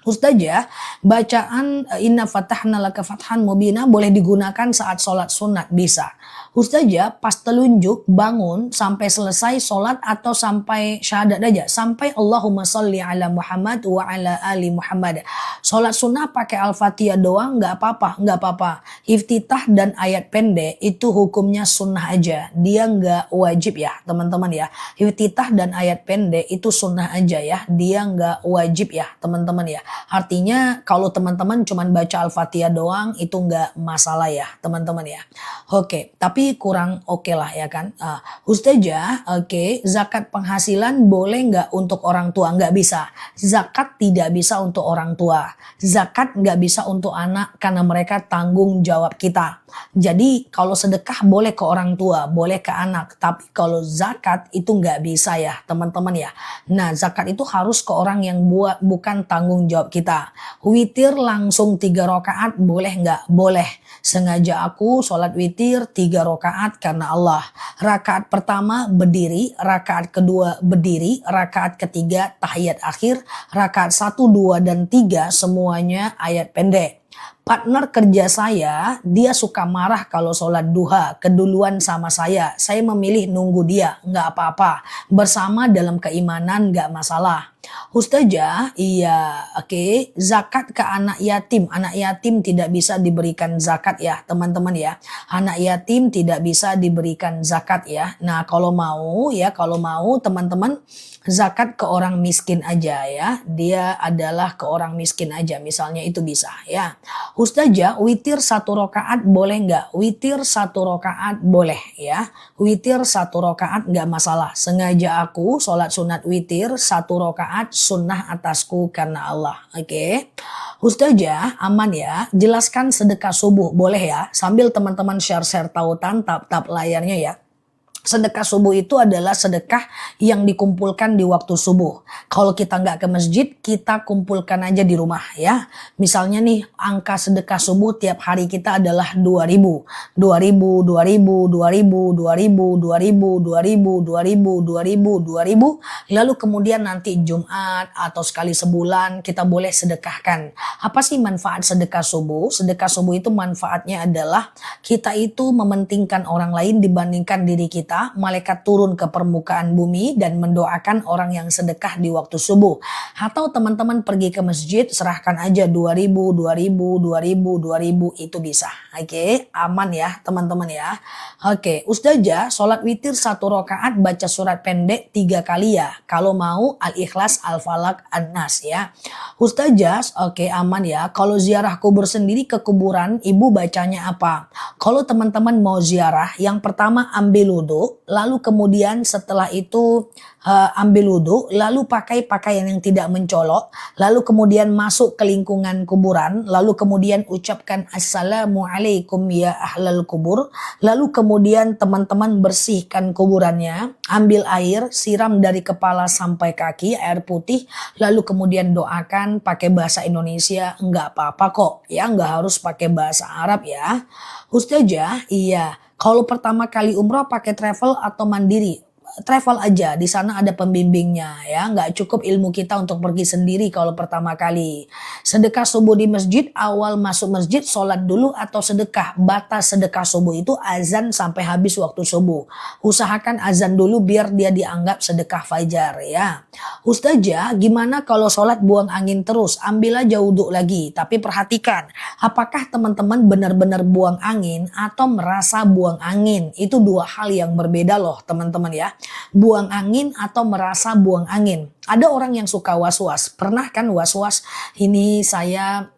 Ustazah, bacaan inna fatahna laka fathan mubina boleh digunakan saat sholat sunat? Bisa. Ustazah, pas telunjuk bangun sampai selesai sholat atau sampai syahadat aja? Sampai Allahumma sholli ala Muhammad wa ala ali Muhammad. Sholat sunnah pakai Al-Fatihah doang nggak apa-apa, nggak apa-apa. Iftitah dan ayat pendek itu hukumnya sunnah aja. Dia nggak wajib ya teman-teman ya. Iftitah dan ayat pendek itu sunnah aja ya. Dia nggak wajib ya teman-teman ya. Artinya kalau teman-teman cuman baca Al-Fatihah doang itu nggak masalah ya teman-teman ya. Oke, tapi kurang oke lah ya kan. Ustazah, oke, zakat penghasilan boleh nggak untuk orang tua? Nggak bisa. Zakat tidak bisa untuk orang tua. Zakat nggak bisa untuk anak karena mereka tanggung jawab kita. Jadi kalau sedekah boleh ke orang tua, boleh ke anak. Tapi kalau zakat itu nggak bisa ya teman-teman ya. Nah zakat itu harus ke orang yang bukan tanggung jawab kita. Witir langsung 3 rakaat boleh nggak? Boleh. Sengaja aku sholat witir 3 rakaat karena Allah. Rakaat pertama berdiri, rakaat kedua berdiri, rakaat ketiga tahiyat akhir, rakaat 1, 2, dan 3 semuanya ayat pendek. Partner kerja saya, dia suka marah kalau sholat duha, keduluan sama saya. Saya memilih nunggu dia, nggak apa-apa. Bersama dalam keimanan nggak masalah. Ustazah, iya, oke. Zakat ke anak yatim. Anak yatim tidak bisa diberikan zakat ya, teman-teman ya. Anak yatim tidak bisa diberikan zakat ya. Nah, kalau mau teman-teman zakat ke orang miskin aja ya. Dia adalah ke orang miskin aja, misalnya itu bisa ya. Ustazah, witir 1 rakaat boleh nggak? Witir 1 rakaat boleh ya. Witir 1 rakaat nggak masalah. Sengaja aku sholat sunat witir 1 rakaat sunnah atasku karena Allah. Oke. Ustazah, aman ya. Jelaskan sedekah subuh boleh ya. Sambil teman-teman share-share tautan tap-tap layarnya ya. Sedekah subuh itu adalah sedekah yang dikumpulkan di waktu subuh. Kalau kita nggak ke masjid, kita kumpulkan aja di rumah ya. Misalnya nih, angka sedekah subuh tiap hari kita adalah 2000. 2000, 2000, 2000, 2000, 2000, 2000, 2000, 2000, 2000. Lalu kemudian nanti Jumat atau sekali sebulan kita boleh sedekahkan. Apa sih manfaat sedekah subuh? Sedekah subuh itu manfaatnya adalah kita itu mementingkan orang lain dibandingkan diri kita. Malaikat turun ke permukaan bumi dan mendoakan orang yang sedekah di waktu subuh. Atau teman-teman pergi ke masjid, serahkan aja 2000, 2000, 2000, 2000 itu bisa. Oke, aman ya teman-teman ya. Oke, Ustazah, sholat witir 1 rakaat baca surat pendek 3 kali ya. Kalau mau Al-Ikhlas, Al-Falaq, An-Nas ya. Ustazah, oke aman ya. Kalau ziarah kubur sendiri ke kuburan, ibu bacanya apa? Kalau teman-teman mau ziarah, yang pertama ambil wudhu. Lalu kemudian setelah itu ambil wudhu, lalu pakai pakaian yang tidak mencolok, lalu kemudian masuk ke lingkungan kuburan, lalu kemudian ucapkan Assalamualaikum ya ahlal kubur, lalu kemudian teman-teman bersihkan kuburannya, ambil air, siram dari kepala sampai kaki, air putih, lalu kemudian doakan pakai bahasa Indonesia, nggak apa-apa kok, ya nggak harus pakai bahasa Arab ya. Ustazah, iya. Kalau pertama kali umroh pakai travel atau mandiri? Travel aja, di sana ada pembimbingnya ya, nggak cukup ilmu kita untuk pergi sendiri kalau pertama kali. Sedekah subuh di masjid, awal masuk masjid sholat dulu atau sedekah? Batas sedekah subuh itu azan sampai habis waktu subuh. Usahakan azan dulu biar dia dianggap sedekah fajar ya. Ustazah, gimana kalau sholat buang angin terus? Ambil aja wudhu lagi, tapi perhatikan apakah teman-teman benar-benar buang angin atau merasa buang angin. Itu 2 hal yang berbeda loh teman-teman ya. Buang angin atau merasa buang angin. Ada orang yang suka was-was. Pernah kan was-was, ini saya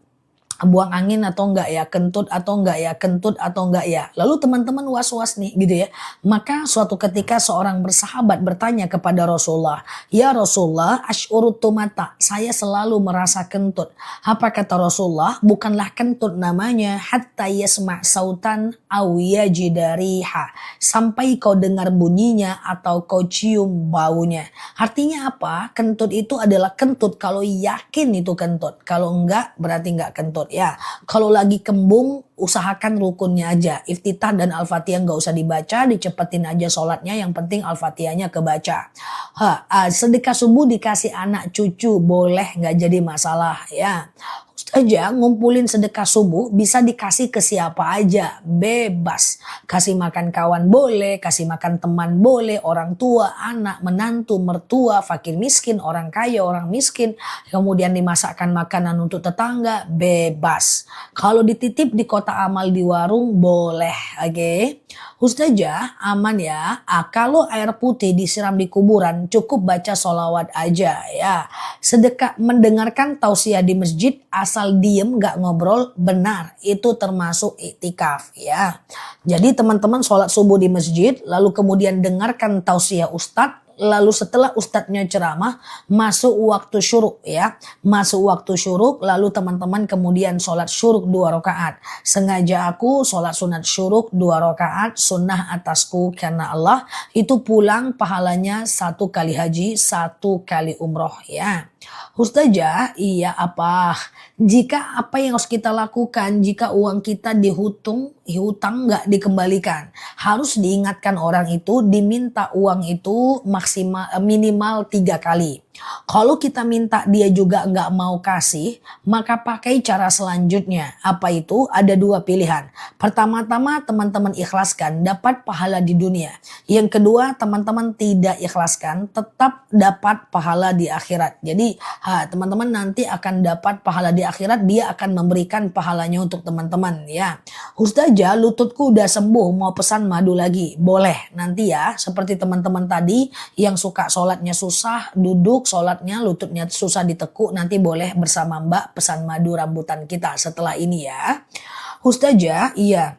buang angin atau enggak ya, kentut atau enggak ya, kentut atau enggak ya. Lalu teman-teman was-was nih gitu ya. Maka suatu ketika seorang bersahabat bertanya kepada Rasulullah, "Ya Rasulullah, asy'urutu mata, saya selalu merasa kentut." Apa kata Rasulullah? Bukanlah kentut namanya, hatta yasma' sautan aw yajida riha, sampai kau dengar bunyinya atau kau cium baunya. Artinya apa? Kentut itu adalah kentut kalau yakin itu kentut. Kalau enggak berarti enggak kentut. Ya, kalau lagi kembung usahakan rukunnya aja. Iftitah dan Al-Fatihah nggak usah dibaca, dicepetin aja sholatnya. Yang penting Al-Fatihahnya kebaca. Sedekah subuh dikasih anak cucu boleh, nggak jadi masalah ya. Aja ngumpulin sedekah subuh bisa dikasih ke siapa aja, bebas. Kasih makan kawan boleh, kasih makan teman boleh, orang tua, anak, menantu, mertua, fakir miskin, orang kaya, orang miskin. Kemudian dimasakkan makanan untuk tetangga, bebas. Kalau dititip di kota amal di warung boleh, oke. Ustazah, aman ya. Kalau air putih disiram di kuburan, cukup baca sholawat aja ya. Sedekah mendengarkan tausiah di masjid, asal diem gak ngobrol, benar. Itu termasuk iktikaf ya. Jadi teman-teman sholat subuh di masjid, lalu kemudian dengarkan tausiah ustadz. Lalu setelah ustadznya ceramah, masuk waktu syuruk ya. Masuk waktu syuruk, lalu teman-teman kemudian sholat syuruk 2 rakaat. Sengaja aku sholat sunat syuruk 2 rakaat, sunnah atasku karena Allah. Itu pulang pahalanya 1 kali haji, 1 kali umroh ya. Ustazah, iya apa? Jika apa yang harus kita lakukan jika uang kita hutang nggak dikembalikan? Harus diingatkan orang itu, diminta uang itu minimal 3 kali. Kalau kita minta dia juga nggak mau kasih, maka pakai cara selanjutnya. Apa itu? Ada 2 pilihan. Pertama-tama teman-teman ikhlaskan, dapat pahala di dunia. Yang kedua, teman-teman tidak ikhlaskan, tetap dapat pahala di akhirat. Jadi teman-teman nanti akan dapat pahala di akhirat, dia akan memberikan pahalanya untuk teman-teman ya. Ustazah, lututku udah sembuh, mau pesan madu lagi. Boleh nanti ya, seperti teman-teman tadi yang suka sholatnya susah, duduk sholatnya lututnya susah ditekuk, nanti boleh bersama Mbak pesan madu rambutan kita setelah ini ya. Ustazah, iya.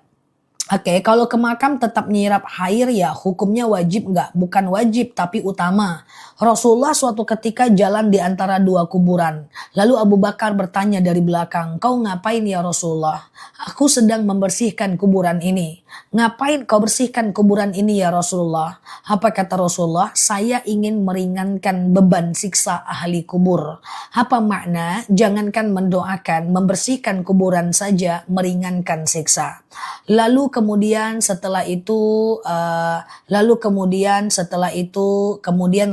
Oke, kalau ke makam tetap nyirap air ya hukumnya wajib nggak? Bukan wajib tapi utama. Rasulullah suatu ketika jalan di antara 2 kuburan. Lalu Abu Bakar bertanya dari belakang, kau ngapain ya Rasulullah? Aku sedang membersihkan kuburan ini. Ngapain kau bersihkan kuburan ini ya Rasulullah? Apa kata Rasulullah? Saya ingin meringankan beban siksa ahli kubur. Apa makna? Jangankan mendoakan, membersihkan kuburan saja meringankan siksa. Lalu kemudian setelah itu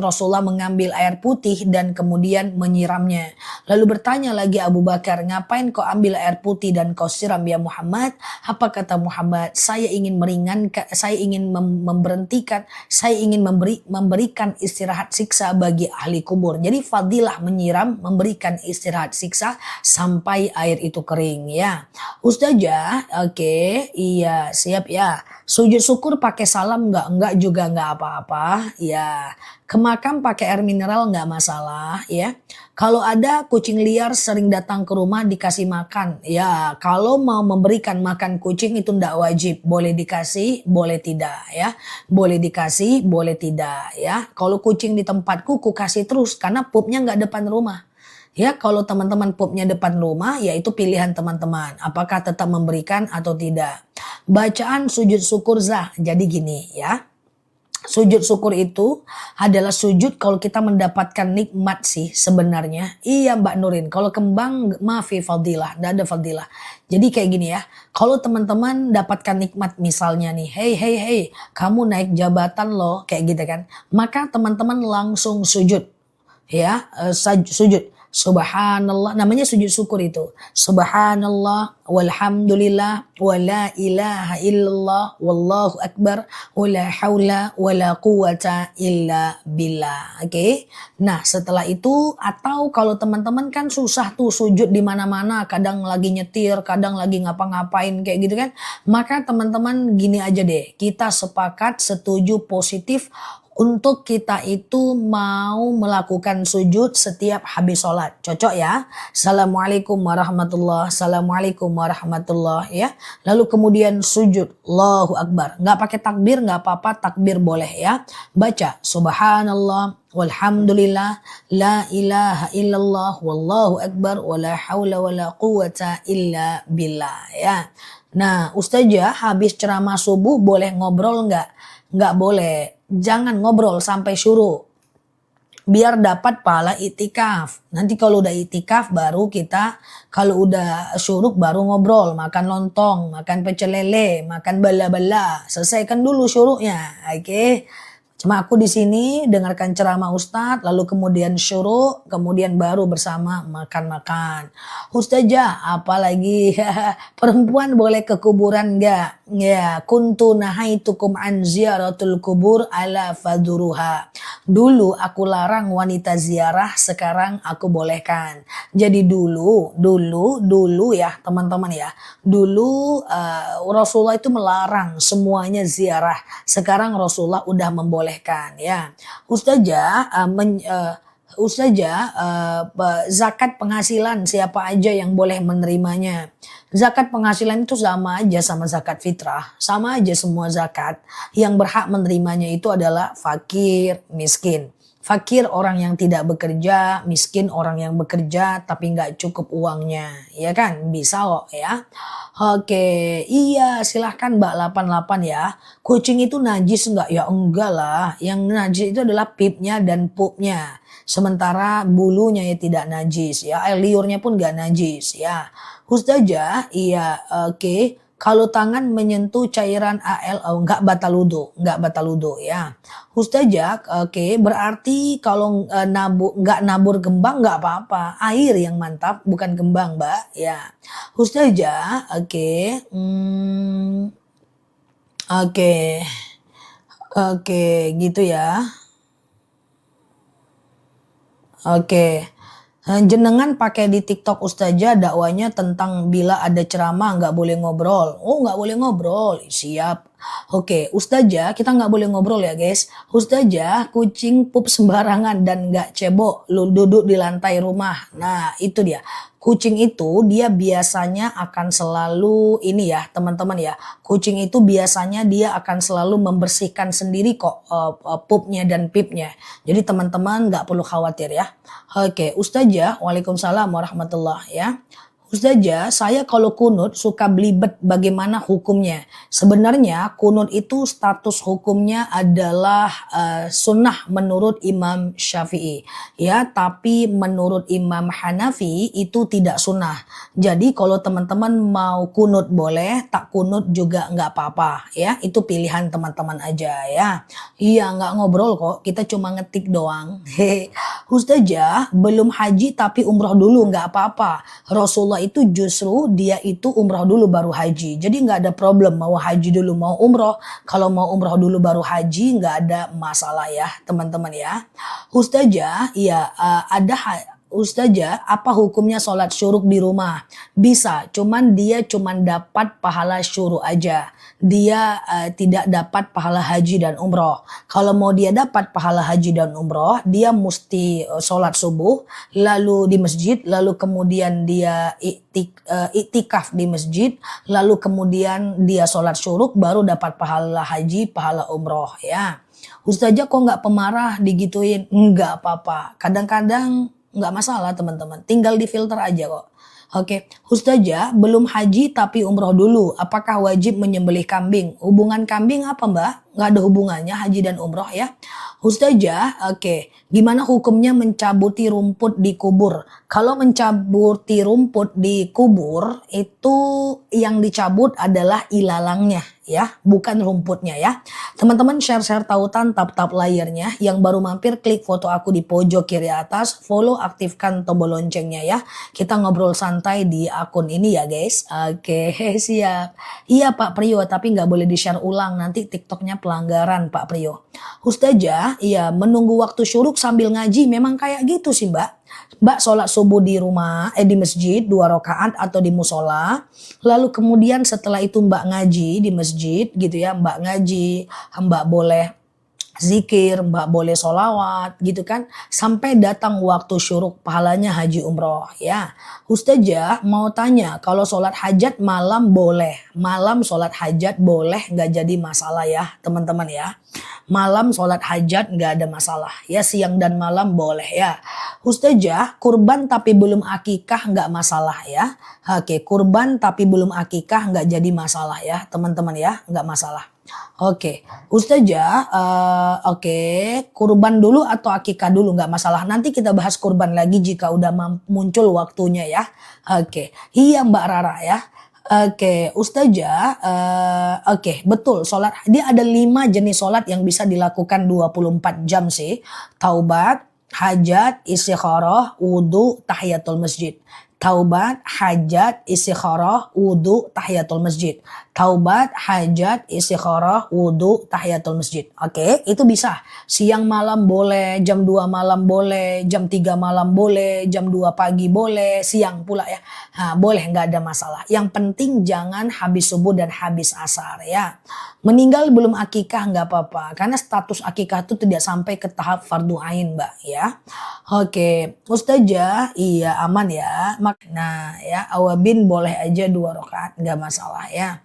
Rasulullah mengambil air putih dan kemudian menyiramnya. Lalu bertanya lagi Abu Bakar, ngapain kau ambil air putih dan kau siram ya Muhammad? Apa kata Muhammad? Saya ingin meringankan, saya ingin memberhentikan, saya ingin memberikan istirahat siksa bagi ahli kubur. Jadi fadilah menyiram, memberikan istirahat siksa sampai air itu kering ya. Ustazah, oke, iya siap ya. Sujud syukur pakai salam nggak? Enggak juga nggak apa-apa ya. Ke makam pakai air mineral nggak masalah ya. Kalau ada kucing liar sering datang ke rumah dikasih makan. Ya kalau mau memberikan makan kucing itu nggak wajib. Boleh dikasih, boleh tidak ya. Boleh dikasih, boleh tidak ya. Kalau kucing di tempatku ku kasih terus karena pupnya nggak depan rumah. Ya kalau teman-teman pupnya depan rumah ya itu pilihan teman-teman. Apakah tetap memberikan atau tidak. Bacaan sujud syukur zah. Jadi gini ya. Sujud syukur itu adalah sujud kalau kita mendapatkan nikmat sih sebenarnya. Iya Mbak Nurin, kalau kembang maafi fadilah, tidak ada fadilah. Jadi kayak gini ya, kalau teman-teman dapatkan nikmat misalnya nih, hey, kamu naik jabatan loh, kayak gitu kan. Maka teman-teman langsung sujud, ya sujud. Subhanallah, namanya sujud syukur itu. Subhanallah, walhamdulillah, wa la ilaha illallah, wallahu akbar, wa la hawla, wa la quwata illa billah. Oke. Nah, setelah itu atau kalau teman-teman kan susah tuh sujud di mana-mana, kadang lagi nyetir, kadang lagi ngapa-ngapain kayak gitu kan. Maka teman-teman gini aja deh, kita sepakat setuju positif untuk kita itu mau melakukan sujud setiap habis sholat. Cocok ya. Assalamualaikum warahmatullah. Assalamualaikum warahmatullah ya. Lalu kemudian sujud. Allahu Akbar. Nggak pakai takbir nggak apa-apa. Takbir boleh ya. Baca. Subhanallah. Walhamdulillah. La ilaha illallah. Wallahu Akbar. Wa la hawla wa la quwata illa billah ya. Nah Ustazah habis ceramah subuh boleh ngobrol nggak? Nggak boleh. Jangan ngobrol sampai syuruk. Biar dapat pahala itikaf. Nanti kalau udah itikaf baru kita, kalau udah syuruk baru ngobrol. Makan lontong, makan pecel lele, makan bala-bala. Selesaikan dulu syuruknya. Oke. Cuma aku di sini dengarkan ceramah Ustadz, lalu kemudian syuruk, kemudian baru bersama makan-makan. Ustazah, apalagi perempuan boleh ke kuburan enggak? Ya, kuntu nahaitukum an ziyaratul kubur ala faduruha. Dulu aku larang wanita ziarah, sekarang aku bolehkan. Jadi dulu ya teman-teman ya. Dulu Rasulullah itu melarang semuanya ziarah. Sekarang Rasulullah udah membolehkan ya. Ustazah zakat penghasilan siapa aja yang boleh menerimanya. Zakat penghasilan itu sama aja sama zakat fitrah, sama aja semua zakat. Yang berhak menerimanya itu adalah fakir, miskin. Fakir orang yang tidak bekerja, miskin orang yang bekerja tapi nggak cukup uangnya, ya kan? Bisa kok ya. Oke, iya silahkan Mbak 88 ya. Kucing itu najis nggak? Ya enggak lah. Yang najis itu adalah pipnya dan pupnya. Sementara bulunya ya tidak najis ya. Air liurnya pun nggak najis ya. Ustazah, iya oke. Kalau tangan menyentuh cairan AL, oh, nggak batal wudu ya. Ustazah, oke, berarti kalau nggak nabur kembang nggak apa-apa. Air yang mantap, bukan kembang, Mbak. Ya. Ustazah, oke, oke, oke, gitu ya. Oke. Jenengan pakai di TikTok Ustazah dakwanya tentang bila ada ceramah nggak boleh ngobrol. Oh nggak boleh ngobrol, siap. Oke, Ustazah kita nggak boleh ngobrol ya guys. Ustazah kucing pup sembarangan dan nggak cebok, lu duduk di lantai rumah. Nah itu dia. Kucing itu dia biasanya akan selalu ini ya teman-teman ya. Kucing itu biasanya dia akan selalu membersihkan sendiri kok pupnya dan pipnya. Jadi teman-teman nggak perlu khawatir ya. Oke, Ustazah, waalaikumsalam warahmatullah ya. Ustazah, saya kalau kunut suka belibet, bagaimana hukumnya? Sebenarnya kunut itu status hukumnya adalah sunnah menurut Imam Syafi'i. Ya, tapi menurut Imam Hanafi itu tidak sunnah. Jadi kalau teman-teman mau kunut boleh, tak kunut juga nggak apa-apa. Ya, itu pilihan teman-teman aja ya. Iya, nggak ngobrol kok, kita cuma ngetik doang. Ustazah, belum haji tapi umroh dulu nggak apa-apa. Rasulullah itu justru dia itu umroh dulu baru haji. Jadi nggak ada problem mau haji dulu mau umroh. Kalau mau umroh dulu baru haji nggak ada masalah ya teman-teman ya. Ustazah, ya Ustazah, apa hukumnya sholat syuruk di rumah? Bisa, cuman dia cuman dapat pahala syuruk aja. Dia tidak dapat pahala haji dan umroh. Kalau mau dia dapat pahala haji dan umroh, dia mesti sholat subuh, lalu di masjid, lalu kemudian dia iktikaf di masjid, lalu kemudian dia sholat syuruk, baru dapat pahala haji, pahala umroh ya. Ustazah kok nggak pemarah digituin? Nggak apa-apa. Kadang-kadang nggak masalah teman-teman. Tinggal difilter aja kok. Oke, Ustazah belum haji tapi umroh dulu. Apakah wajib menyembelih kambing? Hubungan kambing apa Mbak? Nggak ada hubungannya haji dan umroh ya. Ustazah, oke. Gimana hukumnya mencabuti rumput di kubur? Kalau mencabuti rumput di kubur itu yang dicabut adalah ilalangnya ya, bukan rumputnya ya. Teman-teman share-share tautan tap-tap layarnya. Yang baru mampir klik foto aku di pojok kiri atas, follow aktifkan tombol loncengnya ya. Kita ngobrol santai di akun ini ya guys. Oke, siap. Iya Pak Priyo, tapi nggak boleh di-share ulang nanti TikToknya pelanggaran Pak Priyo. Ustazah, iya menunggu waktu syuruk sambil ngaji memang kayak gitu sih Mbak. Mbak sholat subuh di rumah, di masjid 2 rakaat atau di musola. Lalu kemudian setelah itu Mbak ngaji di masjid gitu ya. Mbak ngaji, Mbak boleh zikir, Mbak boleh sholawat gitu kan. Sampai datang waktu syuruk pahalanya haji umroh ya. Ustazah mau tanya kalau sholat hajat malam boleh. Malam sholat hajat boleh nggak jadi masalah ya teman-teman ya. Malam sholat hajat nggak ada masalah ya, siang dan malam boleh ya. Ustazah kurban tapi belum akikah nggak masalah ya. Oke, kurban tapi belum akikah nggak jadi masalah ya teman-teman ya, nggak masalah. Oke, Ustazah, oke, kurban dulu atau akikah dulu nggak masalah. Nanti kita bahas kurban lagi jika udah muncul waktunya ya. Oke, iya Mbak Rara ya. Oke, Ustazah, oke, betul sholat dia ada 5 jenis sholat yang bisa dilakukan 24 jam sih. Taubat, hajat, istikharah, wudu, tahiyatul masjid. Taubat, hajat, istikharah, wudu, tahiyatul masjid. Taubat, hajat, istikharah, wudu, tahiyatul masjid. Oke, itu bisa. Siang malam boleh, jam 2 malam boleh, jam 3 malam boleh, jam 2 pagi boleh, siang pula ya. Nah, boleh, nggak ada masalah. Yang penting jangan habis subuh dan habis asar ya. Meninggal belum akikah nggak apa-apa. Karena status akikah itu tidak sampai ke tahap fardu ain Mbak ya. Oke, Ustazah, iya aman ya. Nah ya, awabin boleh aja 2 rakaat, nggak masalah ya.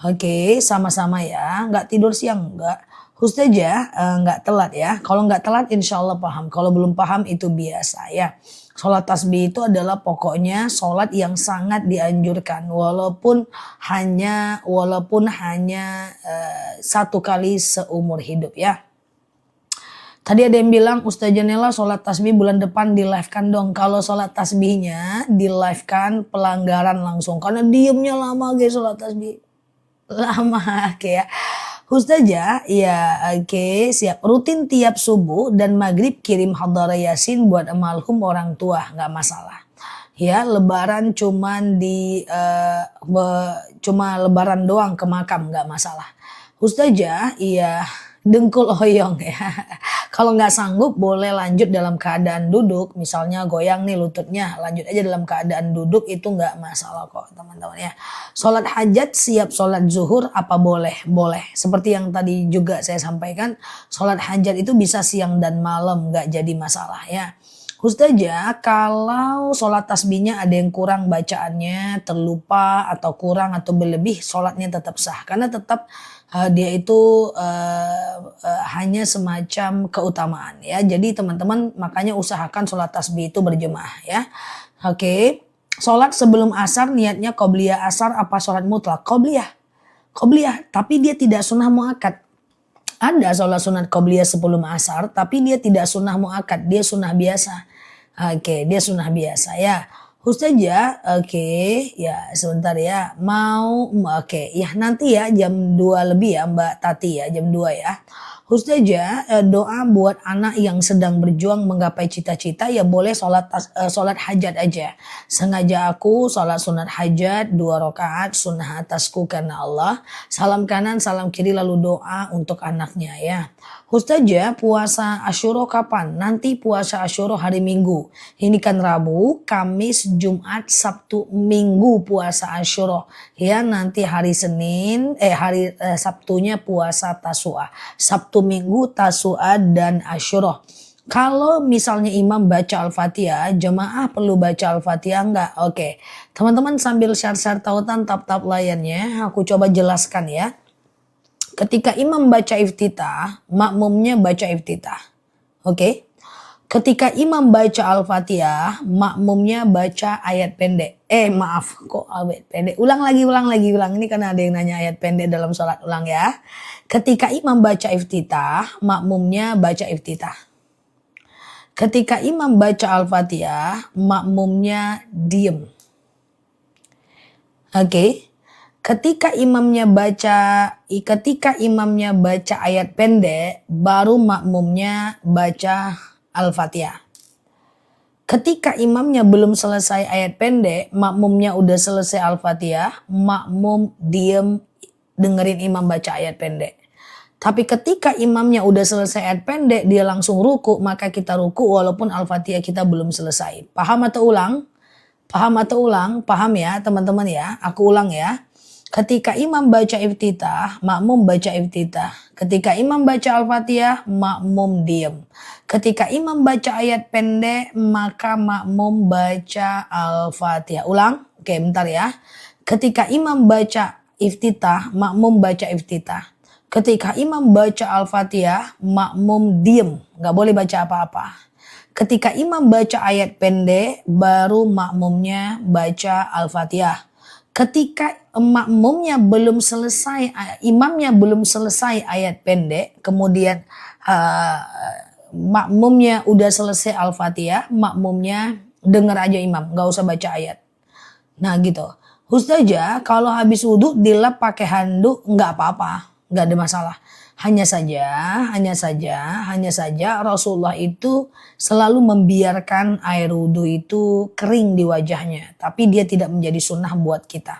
Oke, sama-sama ya. Nggak tidur siang, nggak. Ustazah, nggak telat ya. Kalau nggak telat insya Allah paham. Kalau belum paham itu biasa ya. Sholat tasbih itu adalah pokoknya sholat yang sangat dianjurkan walaupun hanya 1 kali seumur hidup ya. Tadi ada yang bilang Ustazah Nela sholat tasbih bulan depan di live kan dong. Kalau sholat tasbihnya di live kan pelanggaran langsung. Karena diemnya lama guys sholat tasbih. Lama kayak Ustazah, ya oke siap. Rutin tiap subuh dan maghrib kirim hadara yasin buat almarhum orang tua, nggak masalah. Ya lebaran cuma lebaran doang ke makam nggak masalah. Ustazah, iya dengkul oyong ya. Kalau nggak sanggup boleh lanjut dalam keadaan duduk. Misalnya goyang nih lututnya, lanjut aja dalam keadaan duduk itu nggak masalah kok teman-teman ya. Sholat hajat siap sholat zuhur apa boleh? Boleh. Seperti yang tadi juga saya sampaikan, sholat hajat itu bisa siang dan malam nggak jadi masalah ya. Ustazah, kalau sholat tasbihnya ada yang kurang bacaannya, terlupa atau kurang atau berlebih, sholatnya tetap sah. Karena tetap dia itu hanya semacam keutamaan ya. Jadi teman-teman makanya usahakan sholat tasbih itu berjemaah ya. Oke, sholat sebelum asar niatnya qobliyah asar apa sholat mutlak? Qobliyah, qobliyah. Tapi dia tidak sunnah muakkad. Ada sholat sunat qobliyah sebelum asar, tapi dia tidak sunnah muakkad, dia sunnah biasa. Oke, dia sunnah biasa ya. Ustazah, oke, ya sebentar ya. Oke, ya nanti ya jam 2 lebih ya Mbak Tati ya, jam 2 ya. Ustazah, doa buat anak yang sedang berjuang menggapai cita-cita ya boleh sholat hajat aja. Sengaja aku sholat sunat hajat 2 rakaat sunnah atasku karena Allah. Salam kanan, salam kiri lalu doa untuk anaknya ya. Ustazah, puasa Asyura kapan? Nanti puasa Asyura hari Minggu. Ini kan Rabu, Kamis, Jumat, Sabtu, Minggu puasa Asyura. Ya, nanti hari Sabtunya puasa Tasu'a. Sabtu Minggu Tasu'a dan Asyura. Kalau misalnya imam baca Al-Fatihah, jemaah perlu baca Al-Fatihah enggak? Oke. Teman-teman sambil share-share tautan tap-tap layarnya, aku coba jelaskan ya. Ketika imam baca iftitah, makmumnya baca iftitah. Oke. Ketika imam baca Al-Fatihah, makmumnya baca ayat pendek. Maaf, kok ayat pendek? Ulang lagi. Ini karena ada yang nanya ayat pendek dalam sholat, ulang ya. Ketika imam baca iftitah, makmumnya baca iftitah. Ketika imam baca Al-Fatihah, makmumnya diem. Oke. Ketika imamnya baca ayat pendek, baru makmumnya baca Al-Fatihah. Ketika imamnya belum selesai ayat pendek, makmumnya udah selesai Al-Fatihah, makmum diem dengerin imam baca ayat pendek. Tapi ketika imamnya udah selesai ayat pendek, dia langsung ruku, maka kita ruku walaupun Al-Fatihah kita belum selesai. Paham atau ulang? Paham ya teman-teman ya? Aku ulang ya. Ketika imam baca iftitah, makmum baca iftitah. Ketika imam baca Al-Fatihah, makmum diem. Ketika imam baca ayat pendek, maka makmum baca Al-Fatihah. Ulang? Oke, bentar ya. Ketika imam baca iftitah, makmum baca iftitah. Ketika imam baca Al-Fatihah, makmum diem. Nggak boleh baca apa-apa. Ketika imam baca ayat pendek, baru makmumnya baca Al-Fatihah. Ketika imamnya belum selesai ayat pendek, kemudian makmumnya udah selesai Al-Fatihah, makmumnya denger aja imam, gak usah baca ayat. Nah gitu. Ustazah, kalau habis wudhu dilap pakai handuk nggak apa-apa, nggak ada masalah. Hanya saja Rasulullah itu selalu membiarkan air wudhu itu kering di wajahnya, tapi dia tidak menjadi sunnah buat kita.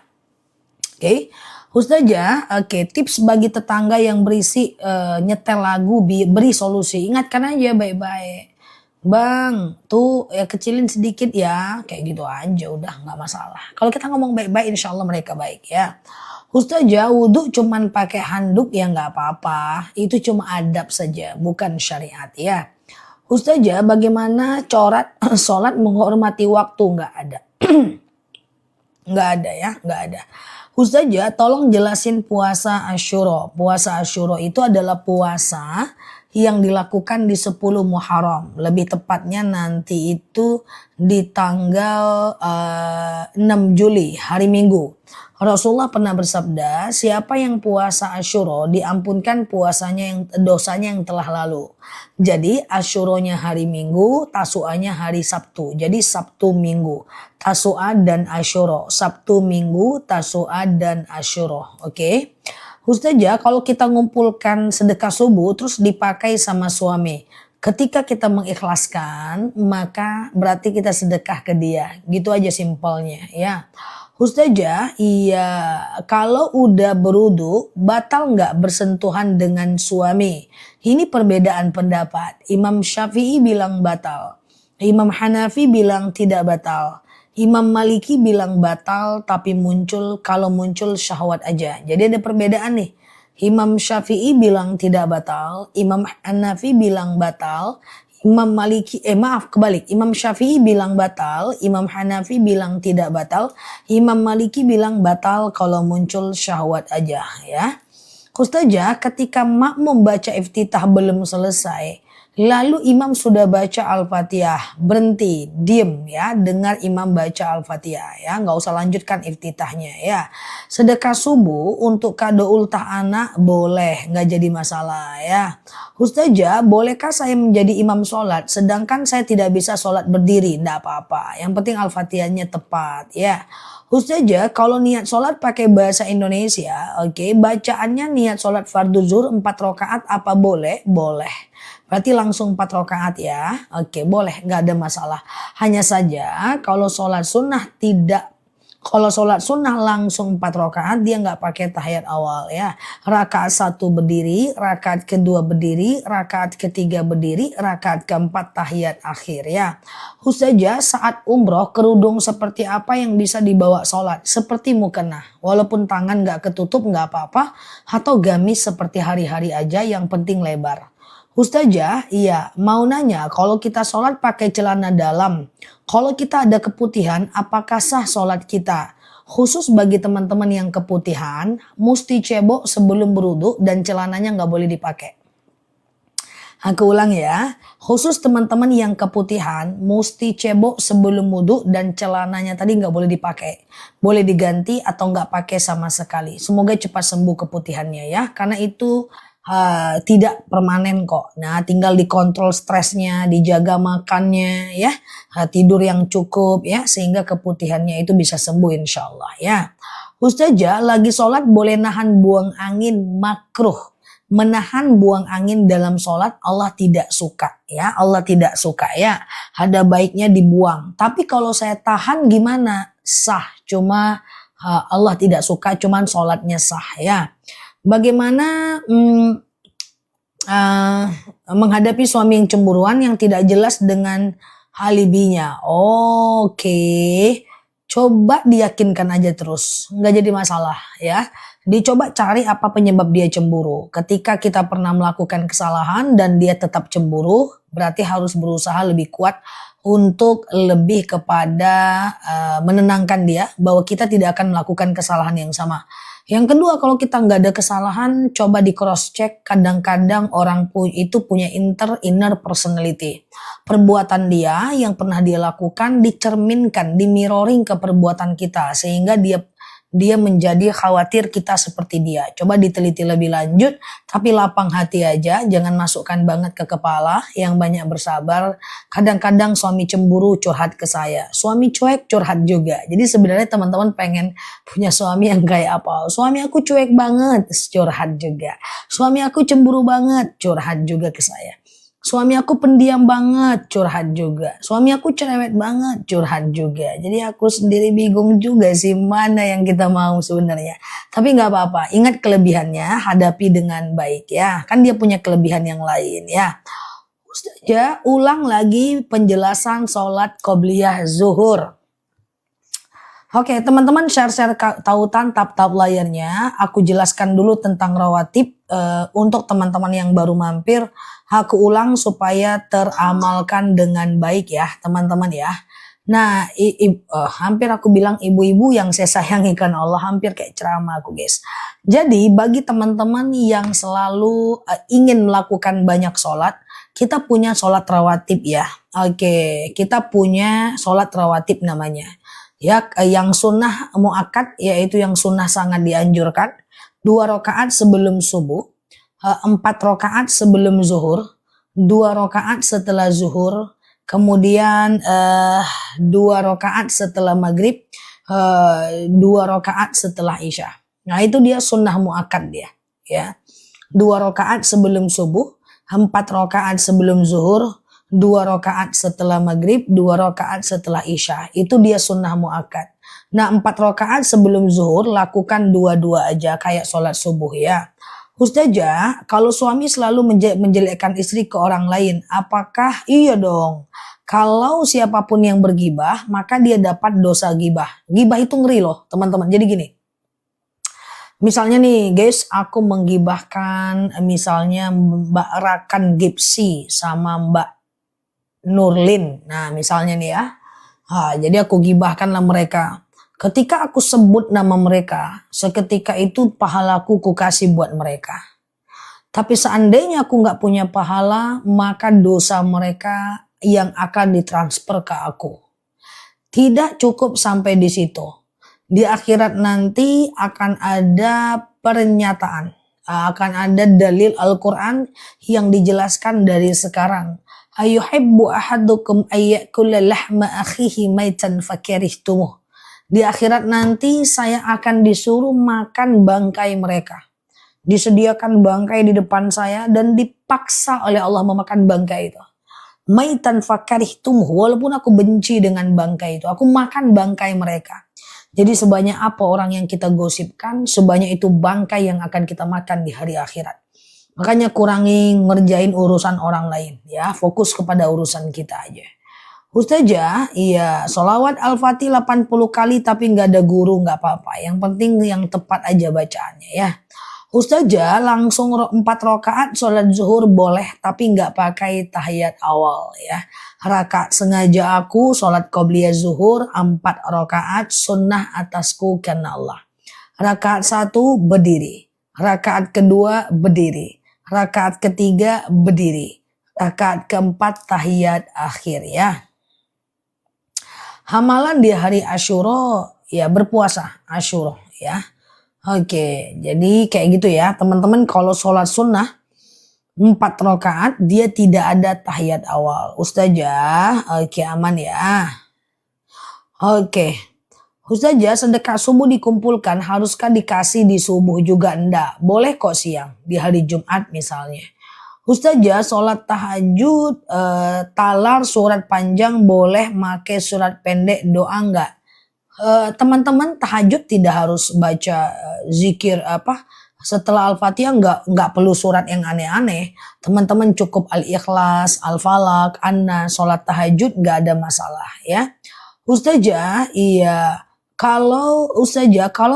Oke. Ustazah, oke, tips bagi tetangga yang berisi nyetel lagu beri solusi. Ingatkan aja baik-baik. Bang, tuh ya kecilin sedikit ya, kayak gitu aja udah nggak masalah. Kalau kita ngomong baik-baik, insya Allah mereka baik ya. Ustazah, wudhu cuman pakai handuk ya nggak apa-apa, itu cuma adab saja, bukan syariat ya. Ustazah, bagaimana corat sholat menghormati waktu? Nggak ada. Nggak ada ya, nggak ada. Ustazah, tolong jelasin puasa Asyura. Puasa Asyura itu adalah puasa yang dilakukan di 10 Muharram. Lebih tepatnya nanti itu di tanggal 6 Juli, hari Minggu. Rasulullah pernah bersabda, siapa yang puasa Asyura diampunkan dosanya yang telah lalu. Jadi Asyuranya hari Minggu, Tasu'anya hari Sabtu. Jadi Sabtu Minggu, Tasu'a dan Asyura. Sabtu Minggu, Tasu'a dan Asyura. Oke. Ustazah, kalau kita ngumpulkan sedekah subuh terus dipakai sama suami, ketika kita mengikhlaskan maka berarti kita sedekah ke dia. Gitu aja simpelnya ya. Ustazah, iya, kalau udah berwudu batal nggak bersentuhan dengan suami? Ini perbedaan pendapat. Imam Syafi'i bilang batal. Imam Hanafi bilang tidak batal. Imam Maliki bilang batal tapi kalau muncul syahwat aja. Jadi ada perbedaan nih. Imam Syafi'i bilang tidak batal. Imam Hanafi bilang batal. Imam Syafi'i bilang batal, Imam Hanafi bilang tidak batal, Imam Maliki bilang batal kalau muncul syahwat aja ya. Ustazah, ketika makmum baca iftitah belum selesai, lalu imam sudah baca Al-Fatihah, berhenti, diem ya, dengar imam baca Al-Fatihah ya, nggak usah lanjutkan iftitahnya ya. Sedekah subuh untuk kado ultah anak boleh, nggak jadi masalah ya. Ustazah, bolehkah saya menjadi imam sholat sedangkan saya tidak bisa sholat berdiri? Nggak apa-apa, yang penting Al-Fatihahnya tepat ya. Ustazah, kalau niat sholat pakai bahasa Indonesia, oke, bacaannya niat sholat fardhu zuhur 4 rakaat apa boleh? Boleh. Berarti langsung 4 rakaat ya. Oke, boleh, nggak ada masalah. Hanya saja kalau sholat sunnah langsung 4 rakaat dia nggak pakai tahiyat awal ya. Rakaat 1 berdiri, rakaat kedua berdiri, rakaat ketiga berdiri, rakaat keempat tahiyat akhir ya. Ustazah, saat umroh kerudung seperti apa yang bisa dibawa sholat? Seperti mukena, walaupun tangan nggak ketutup nggak apa-apa, atau gamis seperti hari-hari aja yang penting lebar. Ustazah, iya, mau nanya, kalau kita sholat pakai celana dalam, kalau kita ada keputihan, apakah sah sholat kita? Khusus bagi teman-teman yang keputihan, mesti cebok sebelum berwudu dan celananya nggak boleh dipakai. Aku ulang ya, khusus teman-teman yang keputihan, mesti cebok sebelum wudu dan celananya tadi nggak boleh dipakai. Boleh diganti atau nggak pakai sama sekali. Semoga cepat sembuh keputihannya ya, karena itu tidak permanen kok. Nah, tinggal dikontrol stresnya, dijaga makannya ya, tidur yang cukup ya, sehingga keputihannya itu bisa sembuh insya Allah ya. Ustazah, lagi sholat boleh nahan buang angin, makruh. Menahan buang angin dalam sholat Allah tidak suka ya, Allah tidak suka ya. Ada baiknya dibuang. Tapi kalau saya tahan gimana? Sah, cuma Allah tidak suka, cuman sholatnya sah ya. Bagaimana menghadapi suami yang cemburuan yang tidak jelas dengan alibinya? Oke. Coba diyakinkan aja terus, nggak jadi masalah ya. Dicoba cari apa penyebab dia cemburu. Ketika kita pernah melakukan kesalahan dan dia tetap cemburu, berarti harus berusaha lebih kuat untuk lebih kepada menenangkan dia bahwa kita tidak akan melakukan kesalahan yang sama. Yang kedua, kalau kita nggak ada kesalahan, coba di cross check. Kadang-kadang orang itu punya inner personality. Perbuatan dia yang pernah dia lakukan dicerminkan, di mirroring ke perbuatan kita, sehingga dia dia menjadi khawatir kita seperti dia. Coba diteliti lebih lanjut, tapi lapang hati aja, jangan masukkan banget ke kepala, yang banyak bersabar. Kadang-kadang suami cemburu curhat ke saya, suami cuek curhat juga. Jadi sebenarnya teman-teman pengen punya suami yang kayak apa? Suami aku cuek banget, curhat juga. Suami aku cemburu banget, curhat juga ke saya. Suami aku pendiam banget, curhat juga. Suami aku cerewet banget, curhat juga. Jadi aku sendiri bingung juga sih mana yang kita mau sebenarnya. Tapi nggak apa-apa, ingat kelebihannya, hadapi dengan baik ya. Kan dia punya kelebihan yang lain ya. Ustazah, ulang lagi penjelasan sholat qobliyah zuhur. Oke, teman-teman share-share tautan tap-tap layarnya. Aku jelaskan dulu tentang rawatib untuk teman-teman yang baru mampir. Aku ulang supaya teramalkan dengan baik ya, teman-teman ya. Nah, hampir aku bilang ibu-ibu yang saya sayangi kan Allah, hampir kayak ceramah aku guys. Jadi bagi teman-teman yang selalu ingin melakukan banyak sholat, kita punya sholat rawatib ya. Oke, kita punya sholat rawatib namanya. Ya, yang sunnah muakkad yaitu yang sunnah sangat dianjurkan 2 rakaat sebelum subuh, 4 rakaat sebelum zuhur, 2 rakaat setelah zuhur, kemudian 2 rakaat setelah maghrib, 2 rakaat setelah isya. Nah itu dia sunnah muakkad dia ya. 2 rakaat sebelum subuh, 4 rakaat sebelum zuhur, 2 rakaat setelah maghrib, 2 rakaat setelah isya. Itu dia sunnah muakkad. Nah 4 rakaat sebelum zuhur lakukan 2-2 aja kayak sholat subuh ya. Ustazah, kalau suami selalu menjelekkan istri ke orang lain, apakah iya dong? Kalau siapapun yang bergibah, maka dia dapat dosa gibah. Gibah itu ngeri loh teman-teman. Jadi gini. Misalnya nih guys, aku menggibahkan misalnya Mbak Rakan Gipsy sama Mbak Nurlin. Nah misalnya nih ya. Jadi aku gibahkanlah mereka. Ketika aku sebut nama mereka, seketika itu pahalaku ku kasih buat mereka. Tapi seandainya aku gak punya pahala, maka dosa mereka yang akan ditransfer ke aku. Tidak cukup sampai di situ. Di akhirat nanti akan ada pernyataan. Akan ada dalil Al-Quran yang dijelaskan dari sekarang. Ayuhibbu ahadukum ayyakula lahma akhihi maitan fakirihtumuh. Di akhirat nanti saya akan disuruh makan bangkai mereka. Disediakan bangkai di depan saya dan dipaksa oleh Allah memakan bangkai itu. Maitan fakirihtumuh, walaupun aku benci dengan bangkai itu, aku makan bangkai mereka. Jadi sebanyak apa orang yang kita gosipkan, sebanyak itu bangkai yang akan kita makan di hari akhirat. Makanya kurangi ngerjain urusan orang lain ya, fokus kepada urusan kita aja. Ustazah, iya sholawat Al-Fatih 80 kali tapi nggak ada guru nggak apa-apa. Yang penting yang tepat aja bacaannya ya. Ustazah langsung 4 rakaat sholat zuhur boleh tapi nggak pakai tahiyat awal ya. Rakaat sengaja aku sholat qobliyah zuhur 4 rakaat sunnah atasku karena Allah. Rakaat 1 berdiri, rakaat kedua berdiri. Rakaat ketiga berdiri. Rakaat keempat tahiyat akhir ya. Hamalan di hari Asyura ya berpuasa Asyura ya. Oke, jadi kayak gitu ya. Teman-teman kalau sholat sunnah 4 rakaat dia tidak ada tahiyat awal. Ustazah, oke aman ya. Oke. Ustazah, sedekah subuh dikumpulkan, haruskah dikasih di subuh juga? Enggak, boleh kok siang, di hari Jumat misalnya. Ustazah, sholat tahajud, talar surat panjang boleh make surat pendek doa enggak? Teman-teman tahajud tidak harus baca zikir setelah Al-Fatihah enggak perlu surat yang aneh-aneh. Teman-teman cukup Al-Ikhlas, Al-Falaq, An-Nas, sholat tahajud enggak ada masalah ya. Ustazah, iya. Kalau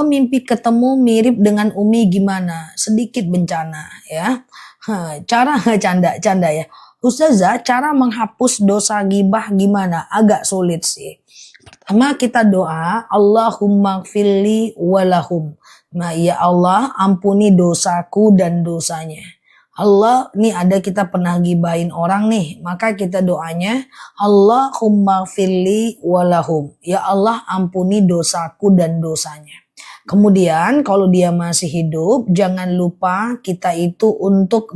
mimpi ketemu mirip dengan Umi gimana? Sedikit bencana ya. Cara canda ya. Ustazah, cara menghapus dosa gibah gimana? Agak sulit sih. Pertama kita doa, Allahumma gfirli walahum. Nah ya Allah ampuni dosaku dan dosanya. Allah, nih ada kita pernah gibahin orang nih, maka kita doanya Allahumma gfirli walahum. Ya Allah ampuni dosaku dan dosanya. Kemudian kalau dia masih hidup, jangan lupa kita itu untuk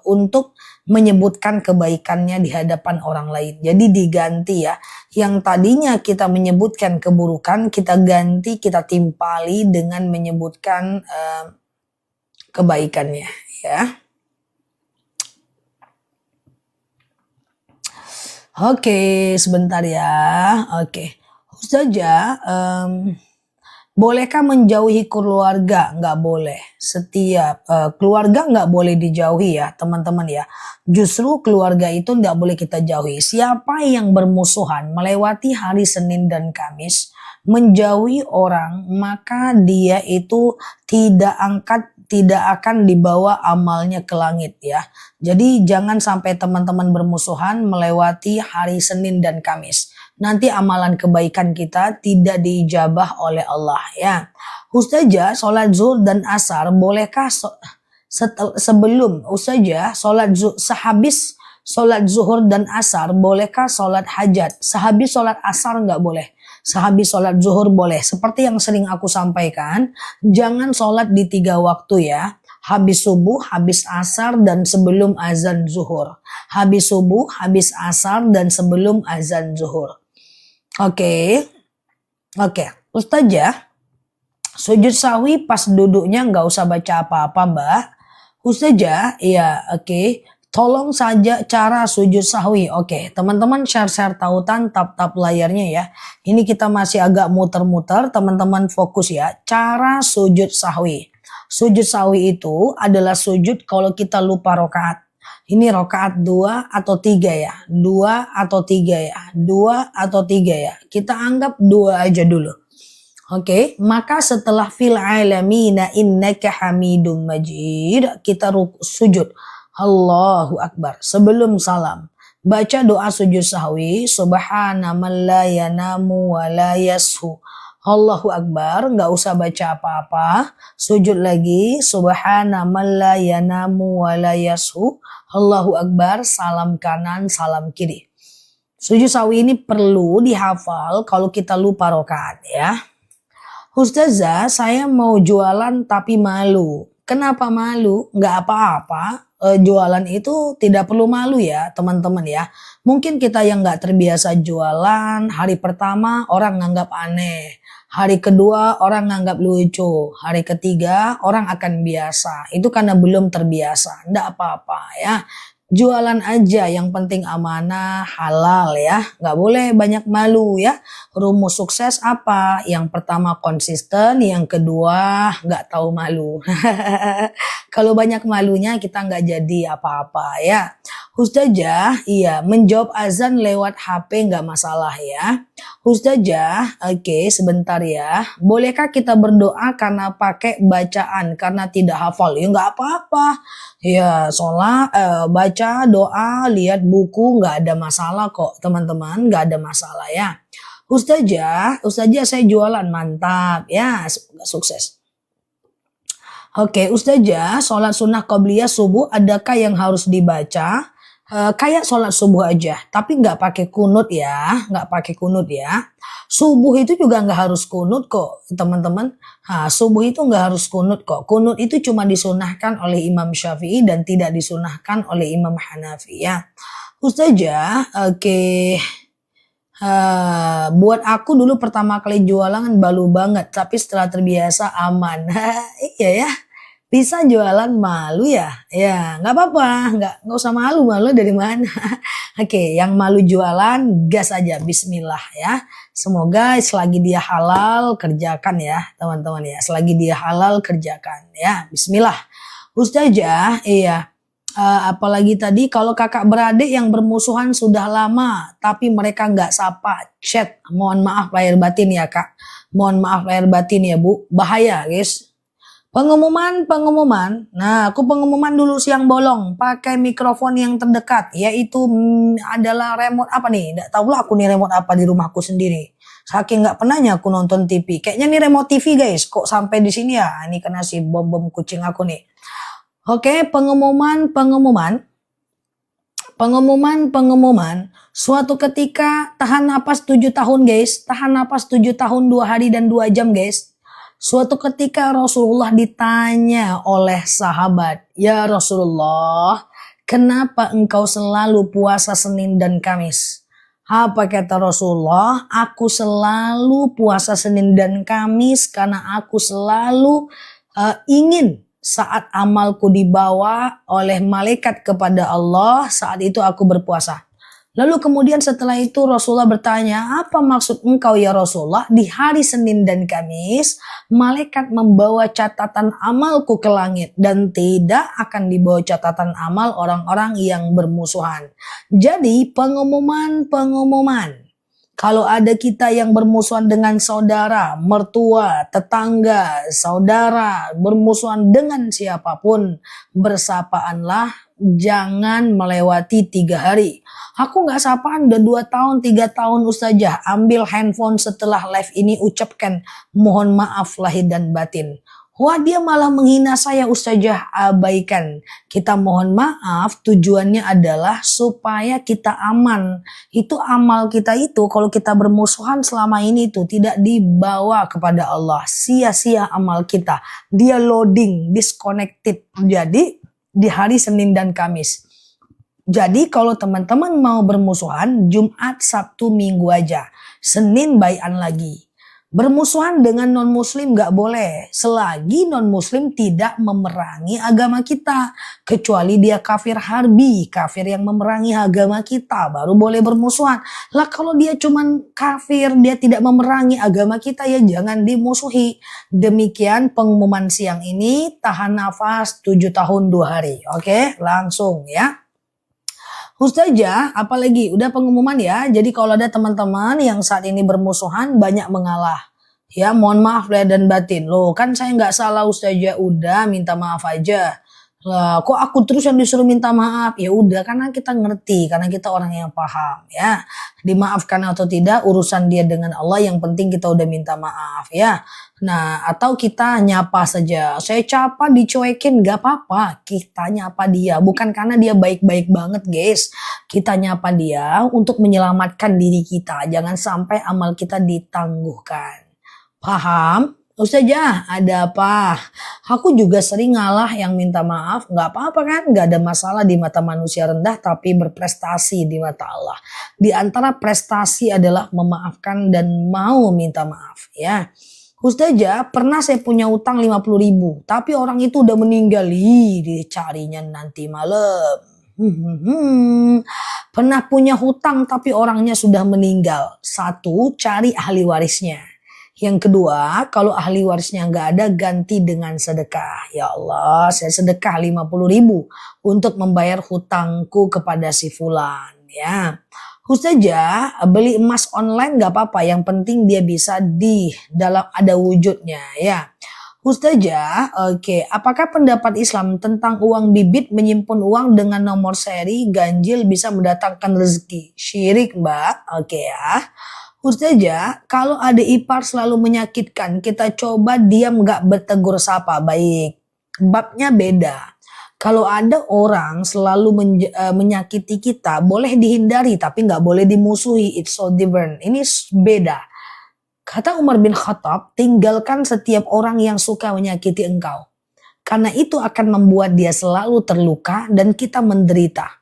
untuk menyebutkan kebaikannya di hadapan orang lain. Jadi diganti ya. Yang tadinya kita menyebutkan keburukan, kita ganti, kita timpali dengan menyebutkan kebaikannya ya. Oke, sebentar ya. Oke. Ustazah, bolehkah menjauhi keluarga? Nggak boleh. Setiap keluarga nggak boleh dijauhi ya teman-teman ya. Justru keluarga itu nggak boleh kita jauhi. Siapa yang bermusuhan melewati hari Senin dan Kamis, menjauhi orang, maka dia itu tidak akan dibawa amalnya ke langit ya. Jadi jangan sampai teman-teman bermusuhan melewati hari Senin dan Kamis. Nanti amalan kebaikan kita tidak diijabah oleh Allah ya. Ustazah, sholat zuhur dan asar bolehkah sebelum Ustazah sehabis sholat zuhur dan asar bolehkah sholat hajat? Sehabis sholat asar nggak boleh. Sehabis sholat zuhur boleh. Seperti yang sering aku sampaikan, jangan sholat di 3 waktu ya. Habis subuh, habis asar, dan sebelum azan zuhur. Habis subuh, habis asar, dan sebelum azan zuhur. Oke. Ustazah, sujud sahwi pas duduknya nggak usah baca apa-apa mbak. Ustazah, iya oke. Tolong saja cara sujud sahwi. Oke, teman-teman share tautan, tap layarnya ya. Ini kita masih agak muter-muter, teman-teman fokus ya. Cara sujud sahwi. Sujud sahwi itu adalah sujud kalau kita lupa rokaat. Ini rokaat 2 atau 3 ya. 2 atau 3 ya. 2 atau 3 ya. Kita anggap 2 aja dulu. Oke, maka setelah fil alamina innaka hamidum majid, kita sujud. Allahu Akbar. Sebelum salam, baca doa sujud sahwi. Subhana man la yanamu wa la yashu. Allahu Akbar, nggak usah baca apa-apa. Sujud lagi. Subhana man la yanamu wa la yashu. Allahu Akbar, salam kanan, salam kiri. Sujud sahwi ini perlu dihafal kalau kita lupa rokaat ya. Ustazah, saya mau jualan tapi malu. Kenapa malu? Nggak apa-apa. Jualan itu tidak perlu malu ya teman-teman ya. Mungkin kita yang nggak terbiasa jualan, hari pertama orang nganggap aneh. Hari kedua orang nganggap lucu. Hari ketiga orang akan biasa. Itu karena belum terbiasa. Nggak apa-apa ya. Jualan aja, yang penting amanah, halal ya. Nggak boleh banyak malu ya. Rumus sukses apa? Yang pertama konsisten, yang kedua nggak tahu malu. Kalau banyak malunya kita nggak jadi apa-apa ya. Ustazah, iya, menjawab azan lewat HP nggak masalah ya. Ustazah, oke, sebentar ya. Bolehkah kita berdoa karena pakai bacaan, karena tidak hafal? Ya nggak apa-apa. Ya, sholat, baca, doa, lihat buku, nggak ada masalah kok teman-teman, nggak ada masalah ya. Ustazah saya jualan, mantap ya, sukses. Oke, Ustazah, sholat sunnah qobliyah subuh adakah yang harus dibaca? Kayak sholat subuh aja, tapi nggak pakai kunut ya, nggak pakai kunut ya. Subuh itu juga nggak harus kunut kok, teman-teman. Subuh itu nggak harus kunut kok. Kunut itu cuma disunahkan oleh Imam Syafi'i dan tidak disunahkan oleh Imam Hanafi ya. Ustazah, oke. Buat aku dulu pertama kali jualan balu banget, tapi setelah terbiasa aman. Iya ya. Bisa jualan malu ya? Ya, nggak apa-apa, nggak usah malu dari mana? Oke, yang malu jualan gas aja, bismillah ya. Semoga selagi dia halal kerjakan ya, teman-teman ya. Selagi dia halal kerjakan ya, bismillah. Ustazah, iya. Apalagi tadi kalau kakak beradik yang bermusuhan sudah lama, tapi mereka nggak sapa, chat. Mohon maaf lahir batin ya kak. Mohon maaf lahir batin ya bu, bahaya guys. Pengumuman. Nah, aku pengumuman dulu siang bolong. Pakai mikrofon yang terdekat, yaitu adalah remote apa nih? Nggak tahu lah aku nih remote apa di rumahku sendiri. Saking nggak pernahnya aku nonton TV. Kayaknya nih remote TV guys. Kok sampai di sini ya? Ini kena si bom kucing aku nih. Oke, pengumuman. Pengumuman, suatu ketika tahan napas 7 tahun guys, tahan napas 7 tahun 2 hari dan 2 jam guys. Suatu ketika Rasulullah ditanya oleh sahabat, "Ya Rasulullah, kenapa engkau selalu puasa Senin dan Kamis?" Apa kata Rasulullah? "Aku selalu puasa Senin dan Kamis karena aku selalu ingin saat amalku dibawa oleh malaikat kepada Allah, saat itu aku berpuasa." Lalu kemudian setelah itu Rasulullah bertanya, "Apa maksud engkau ya Rasulullah? Di hari Senin dan Kamis, malaikat membawa catatan amalku ke langit dan tidak akan dibawa catatan amal orang-orang yang bermusuhan." Jadi pengumuman. Kalau ada kita yang bermusuhan dengan saudara, mertua, tetangga, saudara, bermusuhan dengan siapapun, bersapaanlah, jangan melewati 3 hari. Aku gak sapaan udah 2 tahun, 3 tahun Ustazah. Ambil handphone setelah live ini, ucapkan mohon maaf lahir dan batin. Wah, dia malah menghina saya Ustazah. Abaikan. Kita mohon maaf, tujuannya adalah supaya kita aman. Itu amal kita itu kalau kita bermusuhan selama ini itu tidak dibawa kepada Allah. Sia-sia amal kita. Dia loading, disconnected. Jadi di hari Senin dan Kamis. Jadi kalau teman-teman mau bermusuhan, Jumat, Sabtu, Minggu aja. Senin baikan lagi. Bermusuhan dengan non-muslim gak boleh. Selagi non-muslim tidak memerangi agama kita. Kecuali dia kafir harbi, kafir yang memerangi agama kita, baru boleh bermusuhan. Lah kalau dia cuman kafir, dia tidak memerangi agama kita, ya jangan dimusuhi. Demikian pengumuman siang ini, tahan nafas 7 tahun 2 hari. Oke, langsung ya. Ustazah, apalagi udah pengumuman ya. Jadi kalau ada teman-teman yang saat ini bermusuhan banyak mengalah. Ya mohon maaf lahir dan batin. Loh kan saya nggak salah Ustazah, udah minta maaf aja. Lah kok aku terus yang disuruh minta maaf? Ya udah karena kita ngerti, karena kita orang yang paham ya. Dimaafkan atau tidak urusan dia dengan Allah, yang penting kita udah minta maaf ya. Nah atau kita nyapa saja. Saya capa dicuekin gak apa-apa, kita nyapa dia. Bukan karena dia baik-baik banget guys. Kita nyapa dia untuk menyelamatkan diri kita. Jangan sampai amal kita ditangguhkan. Paham? Ustazah, ada apa? Aku juga sering ngalah yang minta maaf. Gak apa-apa kan? Gak ada masalah di mata manusia rendah, tapi berprestasi di mata Allah. Di antara prestasi adalah memaafkan dan mau minta maaf ya. Ustazah, pernah saya punya utang 50.000, tapi orang itu udah meninggal. Dicarinya nanti malam. Pernah punya hutang tapi orangnya sudah meninggal. 1, cari ahli warisnya. Yang kedua, kalau ahli warisnya nggak ada, ganti dengan sedekah. Ya Allah, saya sedekah 50.000 untuk membayar hutangku kepada si fulan. Ya, Ustazah, beli emas online nggak apa-apa. Yang penting dia bisa di dalam ada wujudnya. Ya, Ustazah, oke. Apakah pendapat Islam tentang uang bibit, menyimpan uang dengan nomor seri ganjil bisa mendatangkan rezeki? Syirik, Mbak. Oke ya. Ustazah, kalau ada ipar selalu menyakitkan, kita coba diam gak bertegur sapa. Baik, babnya beda. Kalau ada orang selalu menyakiti kita, boleh dihindari tapi gak boleh dimusuhi. It's so different. Ini beda. Kata Umar bin Khattab, tinggalkan setiap orang yang suka menyakiti engkau. Karena itu akan membuat dia selalu terluka dan kita menderita.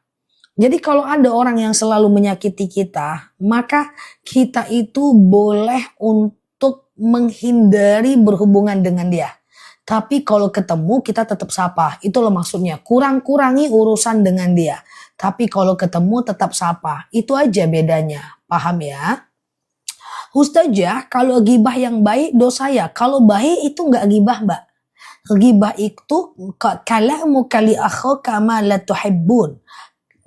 Jadi kalau ada orang yang selalu menyakiti kita, maka kita itu boleh untuk menghindari berhubungan dengan dia. Tapi kalau ketemu kita tetap sapa. Itu loh maksudnya. Kurang-kurangi urusan dengan dia. Tapi kalau ketemu tetap sapa. Itu aja bedanya. Paham ya? Ustazah, kalau gibah yang baik dosa ya. Kalau baik itu nggak gibah, Mbak. Gibah itu kalamu kali akhaka ma la tuhibbun.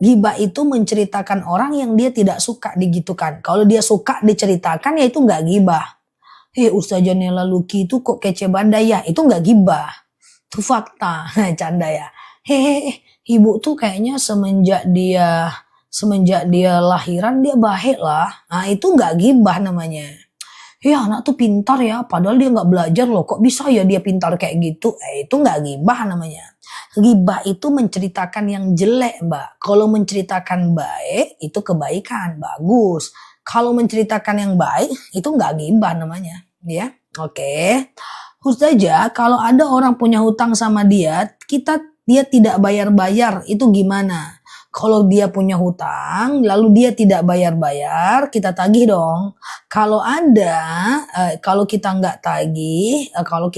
Gibah itu menceritakan orang yang dia tidak suka digitukan. Kalau dia suka diceritakan ya itu nggak gibah. Ustazah Nela Luki itu kok kece bandai ya. Itu nggak gibah. Itu fakta. Canda ya. Ibu tuh kayaknya semenjak dia lahiran dia baik lah. Nah itu nggak gibah namanya. ya anak tuh pintar ya, padahal dia nggak belajar loh, kok bisa ya dia pintar kayak gitu? Itu nggak ghibah namanya. Ghibah itu menceritakan yang jelek, Mbak. Kalau menceritakan baik, itu kebaikan, bagus. Kalau menceritakan yang baik, itu nggak ghibah namanya, ya. Oke. Ustazah, kalau ada orang punya hutang sama dia tidak bayar-bayar, itu gimana? Kalau dia punya hutang, lalu dia tidak bayar-bayar, kita tagih dong. Kalau kita nggak tagih, kalau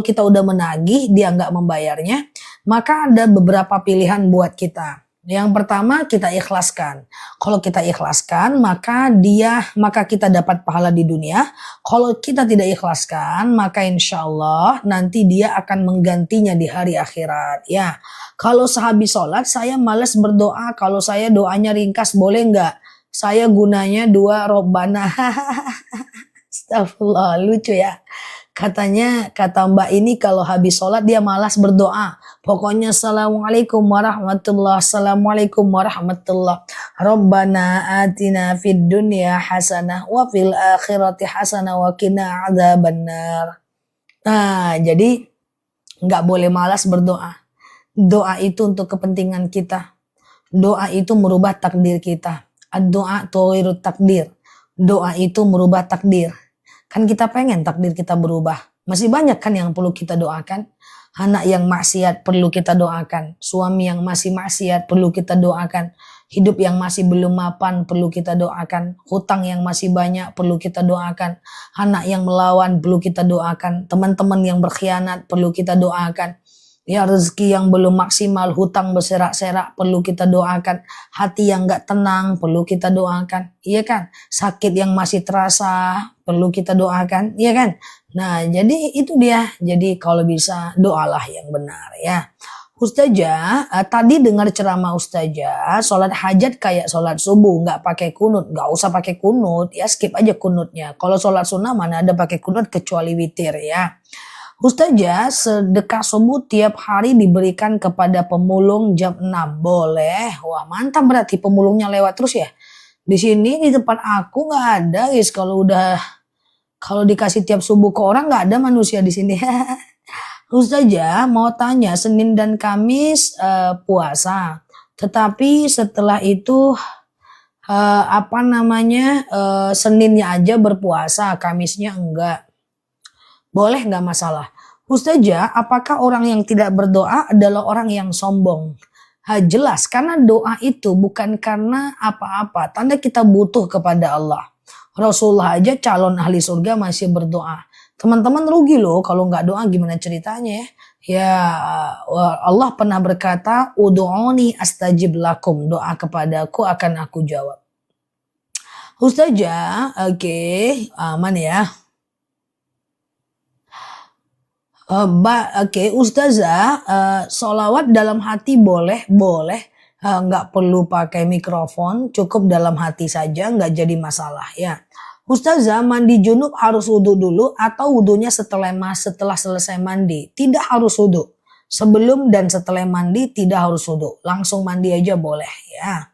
kita udah menagih, dia nggak membayarnya, maka ada beberapa pilihan buat kita. Yang pertama, kita ikhlaskan. Kalau kita ikhlaskan, maka kita dapat pahala di dunia. Kalau kita tidak ikhlaskan, maka insya Allah nanti dia akan menggantinya di hari akhirat. Ya, kalau sehabis sholat saya malas berdoa. Kalau saya doanya ringkas, boleh nggak? Saya gunanya 2 Robbana. Astagfirullah, lucu ya. Kata Mbak ini kalau habis sholat dia malas berdoa. Pokoknya Assalamualaikum warahmatullah. Rabbana atina fid dunya hasanah wa fil akhirati hasanah wa qina adzabannar. Nah, jadi nggak boleh malas berdoa. Doa itu untuk kepentingan kita. Doa itu merubah takdir kita. Doa tughirut takdir. Doa itu merubah takdir. Kan kita pengen takdir kita berubah. Masih banyak kan yang perlu kita doakan. Anak yang maksiat perlu kita doakan. Suami yang masih maksiat perlu kita doakan. Hidup yang masih belum mapan perlu kita doakan. Hutang yang masih banyak perlu kita doakan. Anak yang melawan perlu kita doakan. Teman-teman yang berkhianat perlu kita doakan. Ya, rezeki yang belum maksimal, hutang berserak-serak perlu kita doakan. Hati yang gak tenang perlu kita doakan. Iya kan? Sakit yang masih terasa perlu kita doakan. Iya kan? Nah, jadi itu dia. Jadi kalau bisa doalah yang benar ya. Ustazah, tadi dengar ceramah Ustazah, sholat hajat kayak sholat subuh, nggak pakai kunut, nggak usah pakai kunut, ya skip aja kunutnya. Kalau sholat sunnah mana ada pakai kunut kecuali witir ya. Ustazah, sedekah subuh tiap hari diberikan kepada pemulung jam 6. Boleh. Wah, mantap berarti pemulungnya lewat terus ya. Di sini di tempat aku nggak ada, guys. Kalau dikasih tiap subuh ke orang nggak ada manusia di sini. Ustazah, mau tanya, Senin dan Kamis puasa. Tetapi setelah itu Seninnya aja berpuasa, Kamisnya enggak. Boleh nggak masalah. Ustazah, apakah orang yang tidak berdoa adalah orang yang sombong? Jelas, karena doa itu bukan karena apa-apa. Tanda kita butuh kepada Allah. Rasulullah aja calon ahli surga masih berdoa. Teman-teman rugi loh kalau nggak doa, gimana ceritanya ya? Ya, Allah pernah berkata, Udu'uni astajib lakum. Doa kepadaku akan aku jawab. Ustazah, oke, aman ya. Ustazah, sholawat dalam hati boleh, nggak perlu pakai mikrofon, cukup dalam hati saja, nggak jadi masalah ya. Ustazah, mandi junub harus wudhu dulu atau wudhunya setelah selesai mandi? Tidak harus wudhu. Sebelum dan setelah mandi tidak harus wudhu, langsung mandi aja boleh ya.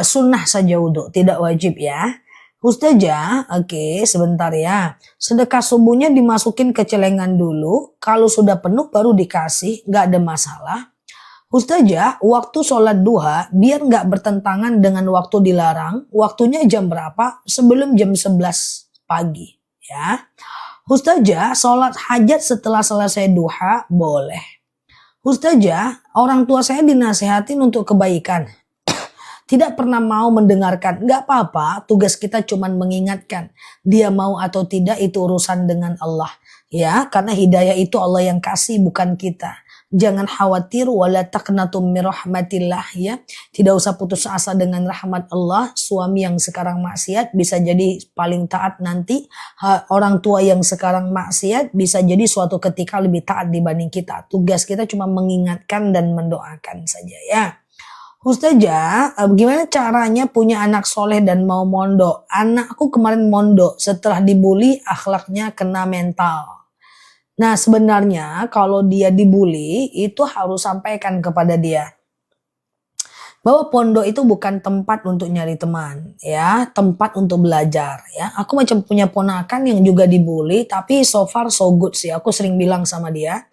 Sunnah saja wudhu, tidak wajib ya. Ustazah, oke, sebentar ya. Sedekah subuhnya dimasukin ke celengan dulu. Kalau sudah penuh baru dikasih, nggak ada masalah. Ustazah, waktu sholat duha biar nggak bertentangan dengan waktu dilarang. Waktunya jam berapa? Sebelum jam 11 pagi. Ya. Ustazah, sholat hajat setelah selesai duha boleh. Ustazah, orang tua saya dinasehatin untuk kebaikan. Tidak pernah mau mendengarkan. Nggak apa-apa, tugas kita cuma mengingatkan. Dia mau atau tidak itu urusan dengan Allah. Ya, karena hidayah itu Allah yang kasih, bukan kita. Jangan khawatir, wala taqnatum min rahmatillah ya. Tidak usah putus asa dengan rahmat Allah. Suami yang sekarang maksiat bisa jadi paling taat nanti. Orang tua yang sekarang maksiat bisa jadi suatu ketika lebih taat dibanding kita. Tugas kita cuma mengingatkan dan mendoakan saja ya. Ustazah, gimana caranya punya anak soleh dan mau mondok? Anakku kemarin mondok, setelah dibully akhlaknya kena mental. Nah, sebenarnya kalau dia dibully itu harus sampaikan kepada dia. bahwa pondok itu bukan tempat untuk nyari teman, ya, tempat untuk belajar, ya. Aku macam punya ponakan yang juga dibully, tapi so far so good sih. Aku sering bilang sama dia,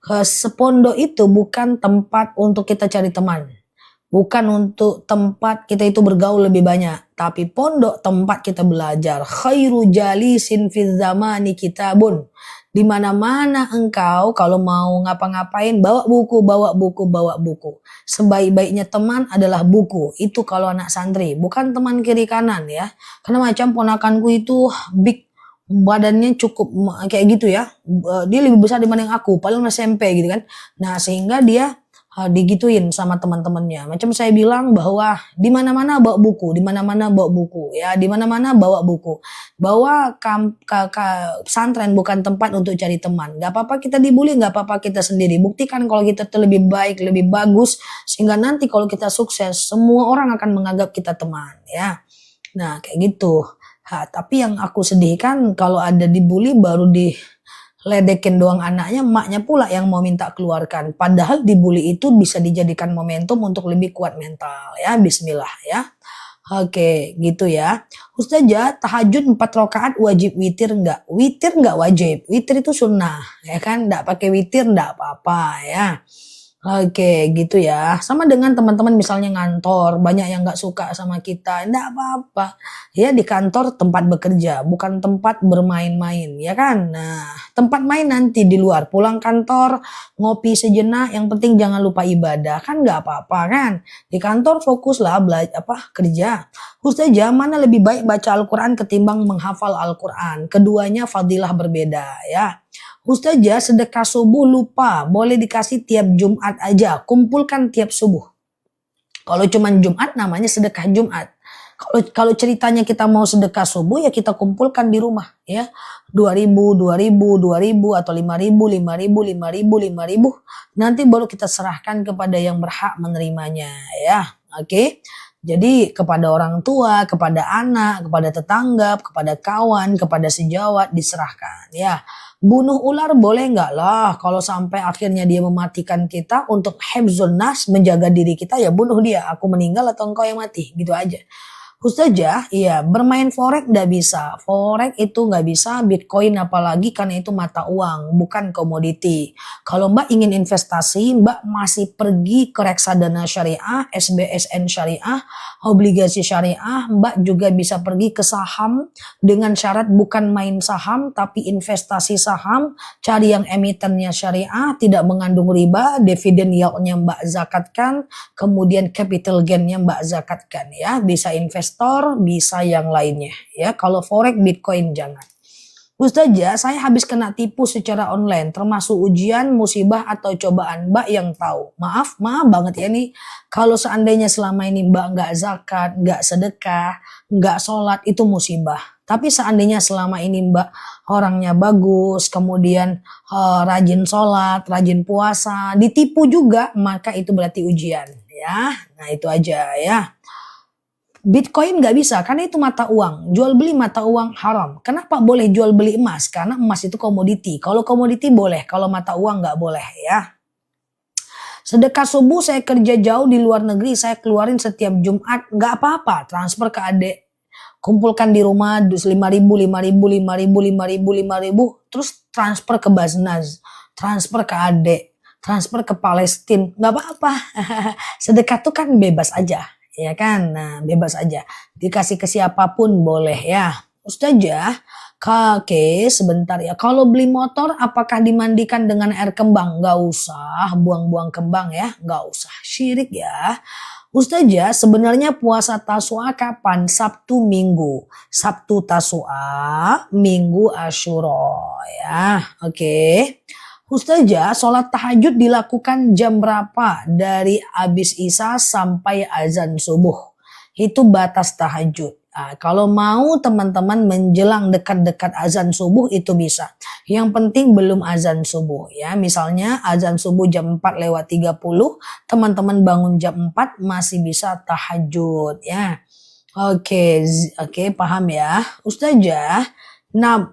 sepondok itu bukan tempat untuk kita cari teman. Bukan untuk tempat kita itu bergaul lebih banyak, tapi pondok tempat kita belajar. Khairu jalisin fiz zamani kitabun. Di mana-mana engkau kalau mau ngapa-ngapain bawa buku, bawa buku, bawa buku. Sebaik-baiknya teman adalah buku. Itu kalau anak santri, bukan teman kiri kanan ya. Karena macam ponakanku itu big, badannya cukup kayak gitu ya. Dia lebih besar dibanding aku, padahal SMP gitu kan. Nah, sehingga dia digituin sama teman-temannya. Macam saya bilang bahwa di mana-mana bawa buku, di mana-mana bawa buku, ya, di mana-mana bawa buku. Bahwa pesantren bukan tempat untuk cari teman. Gak apa-apa kita dibully, gak apa-apa kita sendiri. Buktikan kalau kita tuh lebih baik, lebih bagus, sehingga nanti kalau kita sukses, semua orang akan menganggap kita teman, ya. Nah, kayak gitu. Tapi yang aku sedihkan kalau ada dibully baru diledekin doang anaknya, emaknya pula yang mau minta keluarkan. Padahal dibully itu bisa dijadikan momentum untuk lebih kuat mental, ya. Bismillah, ya. Oke, gitu ya. Ustazah, tahajud 4 rakaat wajib witir enggak? Witir enggak wajib. Witir itu sunnah, ya kan? Enggak pakai witir enggak apa-apa, ya. Oke, gitu ya. Sama dengan teman-teman misalnya ngantor, banyak yang nggak suka sama kita, enggak apa-apa. Ya, di kantor tempat bekerja, bukan tempat bermain-main, ya kan? Nah, tempat main nanti di luar. Pulang kantor, ngopi sejenak, yang penting jangan lupa ibadah, kan nggak apa-apa kan? Di kantor fokuslah belajar kerja. Ustazah, mana lebih baik baca Al-Quran ketimbang menghafal Al-Quran? Keduanya fadilah berbeda, ya. Ustazah, sedekah subuh lupa, boleh dikasih tiap Jumat aja, kumpulkan tiap subuh. Kalau cuma Jumat namanya sedekah Jumat. Kalau ceritanya kita mau sedekah subuh ya kita kumpulkan di rumah, ya. 2.000, 2.000, 2.000 atau 5.000, 5.000, 5.000, 5.000. Nanti baru kita serahkan kepada yang berhak menerimanya, ya. Oke. Jadi kepada orang tua, kepada anak, kepada tetangga, kepada kawan, kepada sejawat diserahkan, ya. Bunuh ular boleh nggak lah, kalau sampai akhirnya dia mematikan kita untuk hifdzun nas, menjaga diri kita, ya bunuh dia, aku meninggal atau engkau yang mati, gitu aja. Ustazah, iya, bermain forex nggak bisa. Forex itu nggak bisa, Bitcoin apalagi karena itu mata uang, bukan komoditi. Kalau Mbak ingin investasi, Mbak masih pergi ke reksadana syariah, SBSN syariah, obligasi syariah. Mbak juga bisa pergi ke saham dengan syarat bukan main saham, tapi investasi saham, cari yang emitennya syariah, tidak mengandung riba, dividen yieldnya Mbak zakatkan, kemudian capital gainnya Mbak zakatkan, ya. Bisa investor, bisa yang lainnya, ya. Kalau forex, Bitcoin jangan. Ustazah, saya habis kena tipu secara online, termasuk ujian, musibah atau cobaan. Mbak yang tahu. Maaf banget ya nih. Kalau seandainya selama ini Mbak nggak zakat, nggak sedekah, nggak sholat, itu musibah. Tapi seandainya selama ini Mbak orangnya bagus, kemudian rajin sholat, rajin puasa, ditipu juga, maka itu berarti ujian, ya. Nah, itu aja, ya. Bitcoin nggak bisa karena itu mata uang. Jual beli mata uang haram. Kenapa boleh jual beli emas? Karena emas itu komoditi. Kalau komoditi boleh, kalau mata uang nggak boleh, ya. Sedekah subuh saya kerja jauh di luar negeri, saya keluarin setiap Jumat, nggak apa-apa. Transfer ke adik, kumpulkan di rumah 5.000, 5.000, 5.000, 5.000, 5.000, terus transfer ke Basnas, transfer ke adik, transfer ke Palestina, nggak apa-apa. Sedekah tuh kan bebas aja, ya kan? Nah, bebas aja. Dikasih ke siapapun boleh, ya. Ustazah, oke, sebentar ya. Kalau beli motor, apakah dimandikan dengan air kembang? Nggak usah, buang-buang kembang ya. Nggak usah, syirik ya. Ustazah, sebenarnya puasa Tasua kapan? Sabtu Minggu. Sabtu Tasua, Minggu Asyura, ya. Oke. Ustazah, sholat tahajud dilakukan jam berapa? Dari abis Isya sampai azan subuh. Itu batas tahajud. Nah, kalau mau teman-teman menjelang dekat-dekat azan subuh itu bisa. Yang penting belum azan subuh, ya. Misalnya azan subuh jam 4:30, teman-teman bangun jam 4 masih bisa tahajud, ya. Oke, paham ya. Ustazah, nah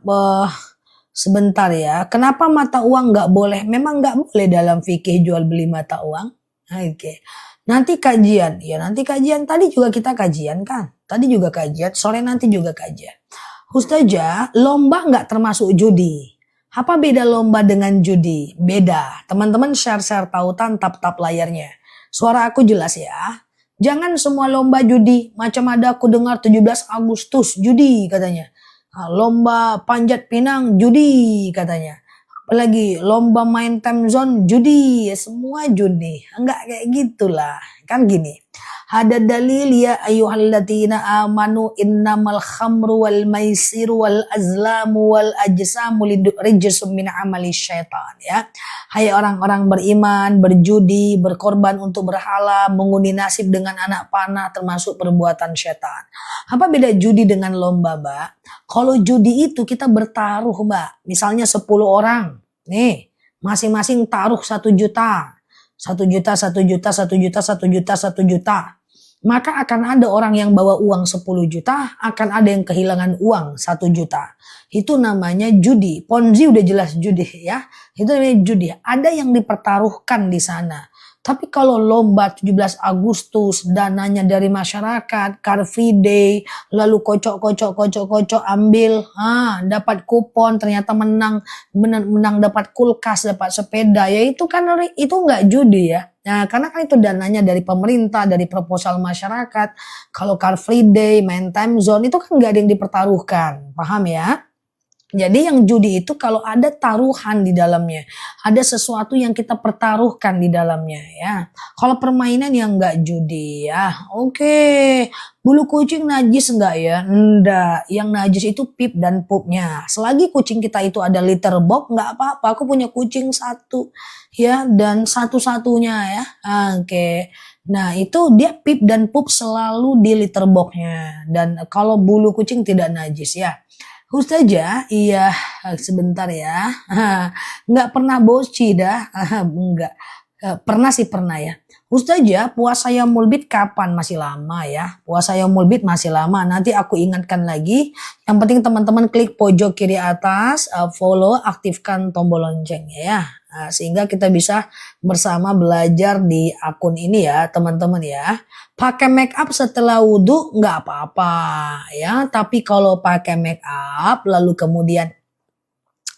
sebentar ya. Kenapa mata uang nggak boleh? Memang nggak boleh dalam fikih jual beli mata uang. Oke. Nanti kajian, ya nanti kajian. Tadi juga kita kajian kan? Tadi juga kajian, sore nanti juga kajian. Ustazah, lomba nggak termasuk judi. Apa beda lomba dengan judi? Beda. Teman-teman share-share tautan tap-tap layarnya. Suara aku jelas ya. Jangan semua lomba judi. Macam ada aku dengar 17 Agustus judi katanya. Lomba panjat pinang judi katanya. Apalagi lomba main time zone judi, semua judi. Enggak kayak gitulah. Kan gini. Ada dalil ya ayyuhalladzina amanu innamal khamru wal maisiru wal azlamu wal ajsamu rijsum min amali syaitan ya. Hai orang-orang beriman, berjudi, berkorban untuk berhala, mengundi nasib dengan anak panah termasuk perbuatan syaitan. Apa beda judi dengan lomba, Mbak? Kalau judi itu kita bertaruh, Mbak. Misalnya 10 orang. Nih, masing-masing taruh 1 juta. 1 juta, 1 juta, 1 juta, 1 juta, 1 juta. Maka akan ada orang yang bawa uang 10 juta, akan ada yang kehilangan uang 1 juta. Itu namanya judi. Ponzi udah jelas judi ya. Itu namanya judi. Ada yang dipertaruhkan di sana. Tapi kalau lomba 17 Agustus, dananya dari masyarakat, Car Free Day, lalu kocok ambil, dapat kupon, ternyata menang dapat kulkas, dapat sepeda, ya itu kan itu nggak judi ya. Nah, karena kan itu dananya dari pemerintah, dari proposal masyarakat. Kalau Car Free Day, main time zone, itu kan nggak ada yang dipertaruhkan, paham ya? Jadi yang judi itu kalau ada taruhan di dalamnya, ada sesuatu yang kita pertaruhkan di dalamnya ya. Kalau permainan yang enggak judi ya, oke. Bulu kucing najis enggak ya? Enggak, yang najis itu pip dan pupnya. Selagi kucing kita itu ada litter box enggak apa-apa. Aku punya kucing 1 ya dan satu-satunya ya. Oke. Nah itu dia pip dan pup selalu di litter boxnya. Dan kalau bulu kucing tidak najis ya. Ustazah, iya sebentar ya. Nggak pernah boci dah. Enggak. Pernah sih pernah ya. Ustazah, puasa Yaumul Bid kapan? Masih lama ya. Puasa Yaumul Bid masih lama. Nanti aku ingatkan lagi. Yang penting teman-teman klik pojok kiri atas, follow, aktifkan tombol loncengnya ya. Sehingga kita bisa bersama belajar di akun ini ya teman-teman ya. Pakai make up setelah wudhu nggak apa-apa ya. Tapi kalau pakai make up lalu kemudian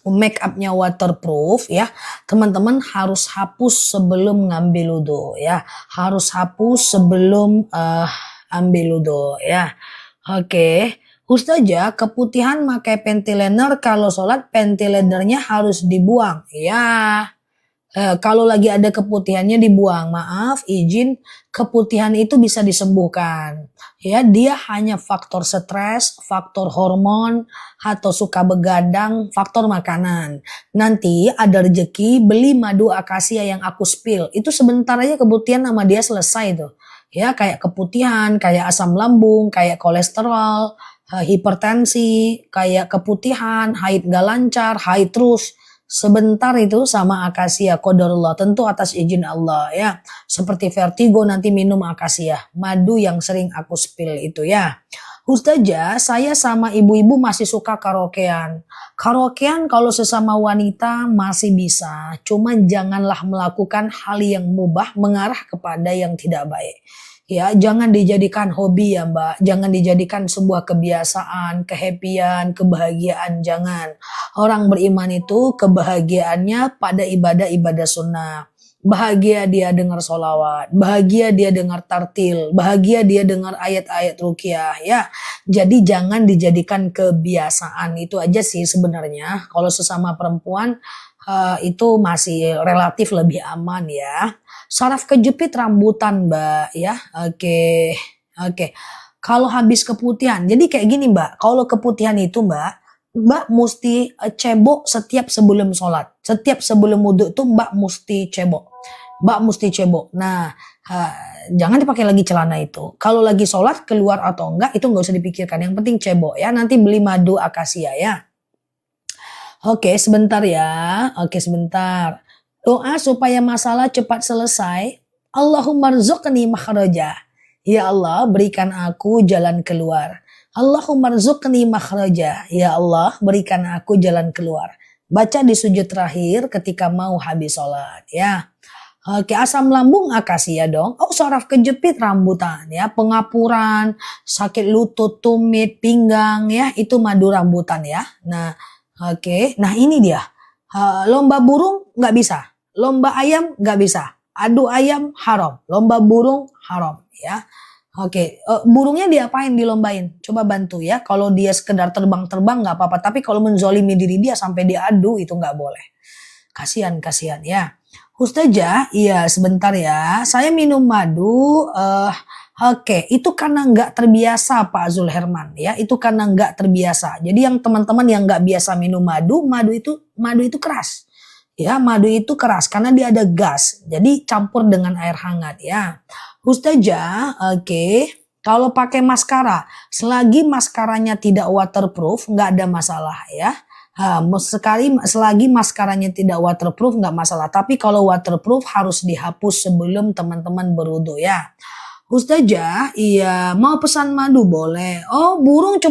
make upnya waterproof ya, teman-teman harus hapus sebelum ngambil wudhu ya. Harus hapus sebelum ambil wudhu ya. Oke. Ustazah, keputihan pakai panty liner, kalau sholat panty linernya harus dibuang. Ya, kalau lagi ada keputihannya dibuang. Maaf, izin, keputihan itu bisa disembuhkan. Ya, dia hanya faktor stres, faktor hormon, atau suka begadang, faktor makanan. Nanti ada rezeki beli madu akasia yang aku spill. Itu sebentar aja keputihan sama dia selesai tuh. Ya, kayak keputihan, kayak asam lambung, kayak kolesterol, hipertensi, kayak keputihan, haid gak lancar, haid terus. Sebentar itu sama akasia qadarullah, tentu atas izin Allah ya. Seperti vertigo nanti minum akasia, madu yang sering aku spill itu ya. Ustazah, saya sama ibu-ibu masih suka karaokean. Karaokean kalau sesama wanita masih bisa, cuman janganlah melakukan hal yang mubah mengarah kepada yang tidak baik. Ya, jangan dijadikan hobi ya Mbak, jangan dijadikan sebuah kebiasaan, kehappyan, kebahagiaan, jangan. Orang beriman itu kebahagiaannya pada ibadah-ibadah sunnah. Bahagia dia dengar sholawat, bahagia dia dengar tartil, bahagia dia dengar ayat-ayat ruqyah ya. Jadi jangan dijadikan kebiasaan, itu aja sih sebenarnya. Kalau sesama perempuan itu masih relatif lebih aman ya. Saraf kejepit rambutan Mbak ya. Oke. Kalau habis keputihan, jadi kayak gini Mbak. Kalau keputihan itu Mbak mesti cebok setiap sebelum sholat. Setiap sebelum wudhu itu Mbak mesti cebok. Nah, jangan dipakai lagi celana itu. Kalau lagi sholat keluar atau enggak itu nggak usah dipikirkan. Yang penting cebok ya. Nanti beli madu akasia ya. Oke, sebentar ya. Oke, sebentar. Doa supaya masalah cepat selesai. Allahumma rzuqni makhraja. Ya Allah, berikan aku jalan keluar. Allahumma rzuqni makhraja. Ya Allah, berikan aku jalan keluar. Baca di sujud terakhir ketika mau habis sholat ya. Oke, asam lambung akasia dong. Oh, saraf kejepit rambutan ya, pengapuran, sakit lutut, tumit, pinggang ya, itu madu rambutan ya. Nah, oke. Nah, ini dia. Lomba burung nggak bisa. Lomba ayam nggak bisa. Adu ayam haram. Lomba burung haram ya. Oke, burungnya diapain dilombain? Coba bantu ya. Kalau dia sekedar terbang-terbang nggak apa-apa. Tapi kalau menzolimi diri dia sampai diadu itu nggak boleh. Kasihan ya. Ustazah, iya sebentar ya. Saya minum madu, oke, itu karena nggak terbiasa Pak Zulherman ya. Itu karena nggak terbiasa. Jadi yang teman-teman yang nggak biasa minum madu, madu itu keras. Ya, madu itu keras karena dia ada gas. Jadi campur dengan air hangat ya. Ustazah, oke. Kalau pakai maskara, selagi maskaranya tidak waterproof, nggak ada masalah ya. Selagi maskaranya tidak waterproof nggak masalah. Tapi kalau waterproof harus dihapus sebelum teman-teman berwudu ya. Ustazah, iya mau pesan madu boleh. Oh, burung cuma